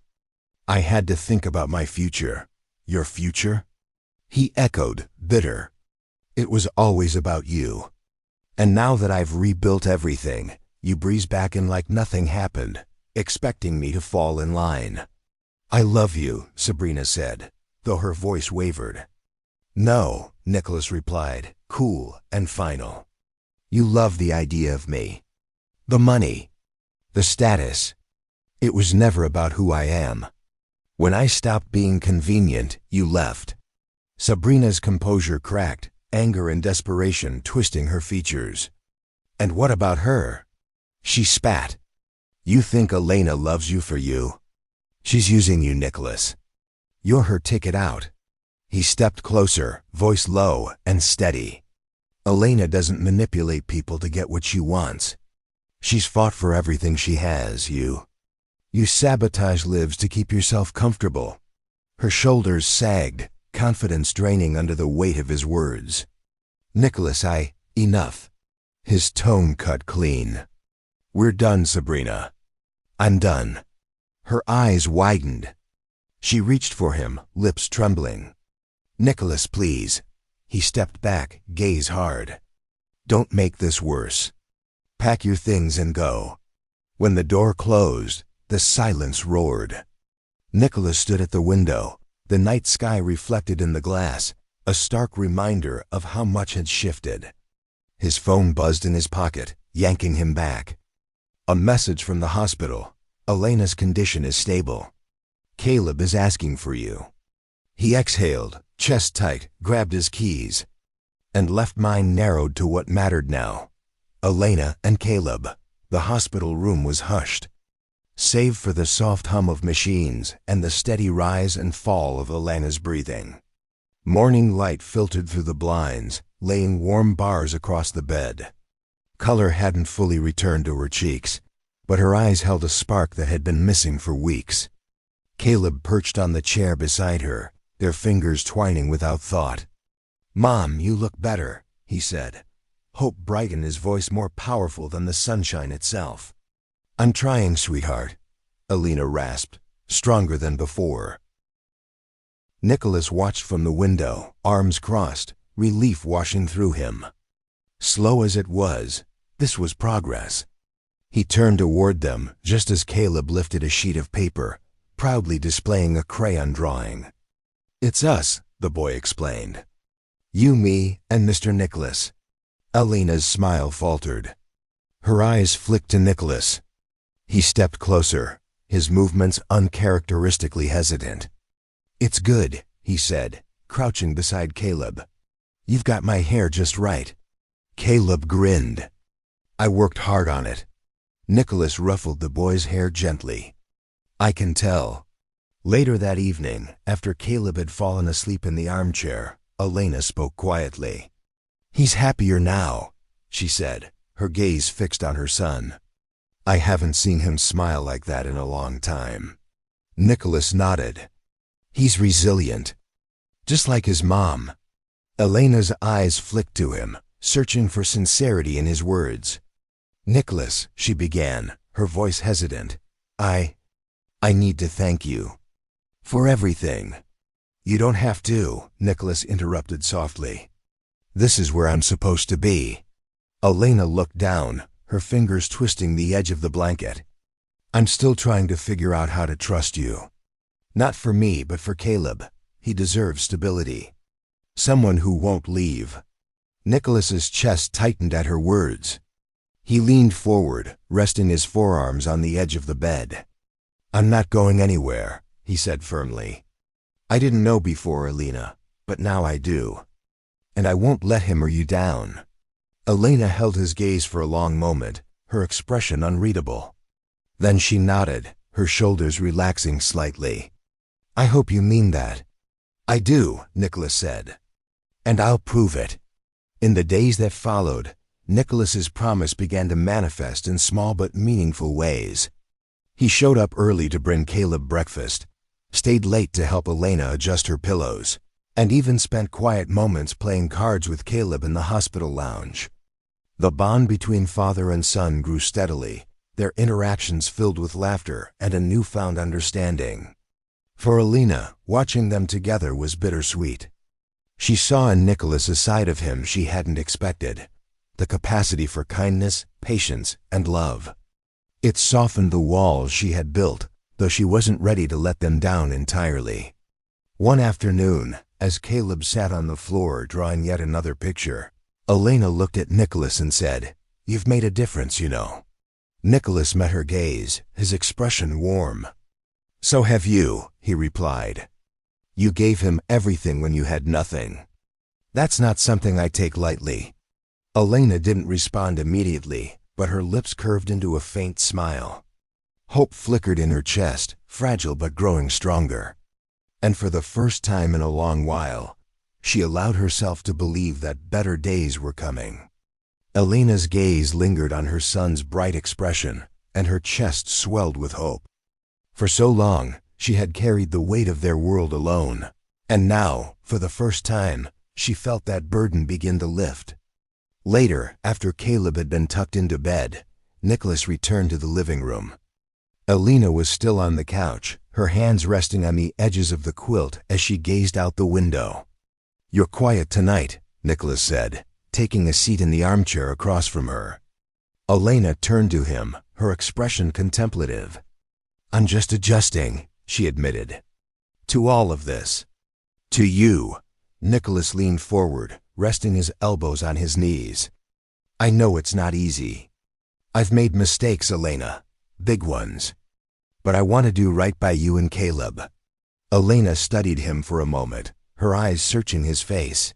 Speaker 1: I had to think about my future." "Your future?" He echoed, bitter. "It was always about you. And now that I've rebuilt everything, you breeze back in like nothing happened, expecting me to fall in line." "I love you," Sabrina said, though her voice wavered. "No," Nicholas replied, cool and final. "You love the idea of me. The money. The status. It was never about who I am. When I stopped being convenient, you left." Sabrina's composure cracked, anger and desperation twisting her features. "And what about her?" She spat. "You think Elena loves you for you? She's using you, Nicholas. You're her ticket out." He stepped closer, voice low and steady. "Elena doesn't manipulate people to get what she wants. She's fought for everything she has. You sabotage lives to keep yourself comfortable." Her shoulders sagged, confidence draining under the weight of his words. "Nicholas, enough." His tone cut clean. "We're done, Sabrina. I'm done." Her eyes widened. She reached for him, lips trembling. "Nicholas, please." He stepped back, gaze hard. "Don't make this worse. Pack your things and go." When the door closed, the silence roared. Nicholas stood at the window, the night sky reflected in the glass, a stark reminder of how much had shifted. His phone buzzed in his pocket, yanking him back. A message from the hospital. "Elena's condition is stable. Caleb is asking for you." He exhaled, chest tight, grabbed his keys, and left mind narrowed to what mattered now. Elena and Caleb. The hospital room was hushed, save for the soft hum of machines and the steady rise and fall of Elena's breathing. Morning light filtered through the blinds, laying warm bars across the bed. Color hadn't fully returned to her cheeks, but her eyes held a spark that had been missing for weeks. Caleb perched on the chair beside her, their fingers twining without thought. "Mom, you look better," he said. Hope brightened, his voice more powerful than the sunshine itself. "I'm trying, sweetheart," Alina rasped, stronger than before. Nicholas watched from the window, arms crossed, relief washing through him. Slow as it was, this was progress. He turned toward them just as Caleb lifted a sheet of paper, proudly displaying a crayon drawing. "It's us," the boy explained. "You, me, and Mr. Nicholas." Alina's smile faltered. Her eyes flicked to Nicholas. He stepped closer, his movements uncharacteristically hesitant. "It's good," he said, crouching beside Caleb. "You've got my hair just right." Caleb grinned. "I worked hard on it." Nicholas ruffled the boy's hair gently. "I can tell." Later that evening, after Caleb had fallen asleep in the armchair, Alina spoke quietly. "He's happier now," she said, her gaze fixed on her son. "I haven't seen him smile like that in a long time." Nicholas nodded. "He's resilient. Just like his mom." Elena's eyes flicked to him, searching for sincerity in his words. "Nicholas," she began, her voice hesitant, I need to thank you. For everything." "You don't have to," Nicholas interrupted softly. "This is where I'm supposed to be." Elena looked down, her fingers twisting the edge of the blanket. "I'm still trying to figure out how to trust you. Not for me, but for Caleb. He deserves stability. Someone who won't leave." Nicholas's chest tightened at her words. He leaned forward, resting his forearms on the edge of the bed. "I'm not going anywhere," he said firmly. "I didn't know before, Alina, but now I do. And I won't let him or you down." Elena held his gaze for a long moment, her expression unreadable. Then she nodded, her shoulders relaxing slightly. "I hope you mean that." "I do," Nicholas said. "And I'll prove it." In the days that followed, Nicholas's promise began to manifest in small but meaningful ways. He showed up early to bring Caleb breakfast, stayed late to help Elena adjust her pillows, and even spent quiet moments playing cards with Caleb in the hospital lounge. The bond between father and son grew steadily, their interactions filled with laughter and a newfound understanding. For Elena, watching them together was bittersweet. She saw in Nicholas a side of him she hadn't expected, the capacity for kindness, patience, and love. It softened the walls she had built, though she wasn't ready to let them down entirely. One afternoon, as Caleb sat on the floor drawing yet another picture, Elena looked at Nicholas and said, "You've made a difference, you know." Nicholas met her gaze, his expression warm. "So have you," he replied. "You gave him everything when you had nothing. That's not something I take lightly." Elena didn't respond immediately, but her lips curved into a faint smile. Hope flickered in her chest, fragile but growing stronger. And for the first time in a long while, she allowed herself to believe that better days were coming. Elena's gaze lingered on her son's bright expression, and her chest swelled with hope. For so long, she had carried the weight of their world alone, and now, for the first time, she felt that burden begin to lift. Later, after Caleb had been tucked into bed, Nicholas returned to the living room. Elena was still on the couch, her hands resting on the edges of the quilt as she gazed out the window. "You're quiet tonight," Nicholas said, taking a seat in the armchair across from her. Elena turned to him, her expression contemplative. "I'm just adjusting," she admitted. "To all of this." "To you." Nicholas leaned forward, resting his elbows on his knees. "I know it's not easy. I've made mistakes, Elena, big ones. But I want to do right by you and Caleb." Elena studied him for a moment, her eyes searching his face.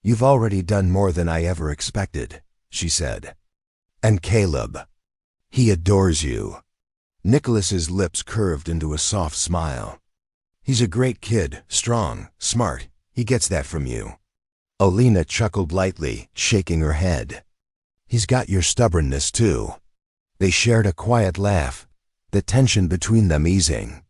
Speaker 1: "You've already done more than I ever expected," she said. "And Caleb, he adores you." Nicholas's lips curved into a soft smile. "He's a great kid, strong, smart. He gets that from you." Elena chuckled lightly, shaking her head. "He's got your stubbornness, too." They shared a quiet laugh, the tension between them easing.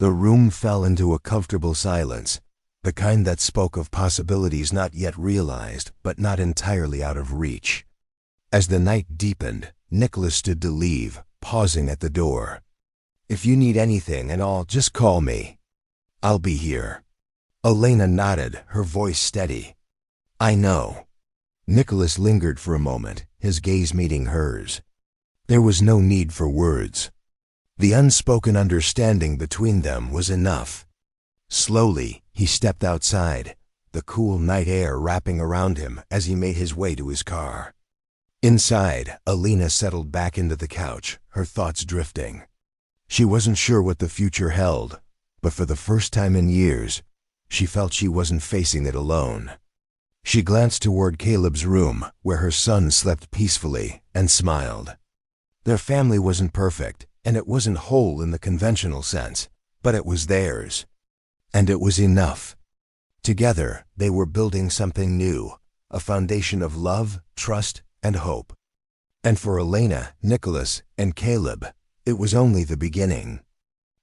Speaker 1: The room fell into a comfortable silence, the kind that spoke of possibilities not yet realized, but not entirely out of reach. As the night deepened, Nicholas stood to leave, pausing at the door. "If you need anything and all, just call me. I'll be here." Elena nodded, her voice steady. "I know." Nicholas lingered for a moment, his gaze meeting hers. There was no need for words. The unspoken understanding between them was enough. Slowly, he stepped outside, the cool night air wrapping around him as he made his way to his car. Inside, Elena settled back into the couch, her thoughts drifting. She wasn't sure what the future held, but for the first time in years, she felt she wasn't facing it alone. She glanced toward Caleb's room, where her son slept peacefully, and smiled. Their family wasn't perfect, and it wasn't whole in the conventional sense, but it was theirs. And it was enough. Together, they were building something new, a foundation of love, trust, and hope. And for Elena, Nicholas, and Caleb, it was only the beginning.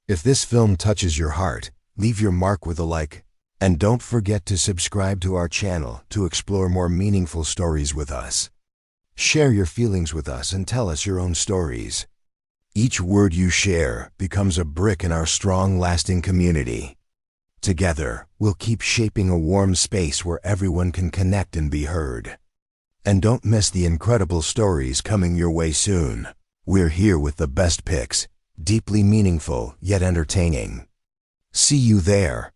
Speaker 1: If this film touches your heart, leave your mark with a like, and don't forget to subscribe to our channel to explore more meaningful stories with us. Share your feelings with us and tell us your own stories. Each word you share becomes a brick in our strong, lasting community. Together, we'll keep shaping a warm space where everyone can connect and be heard. And don't miss the incredible stories coming your way soon. We're here with the best picks, deeply meaningful yet entertaining. See you there.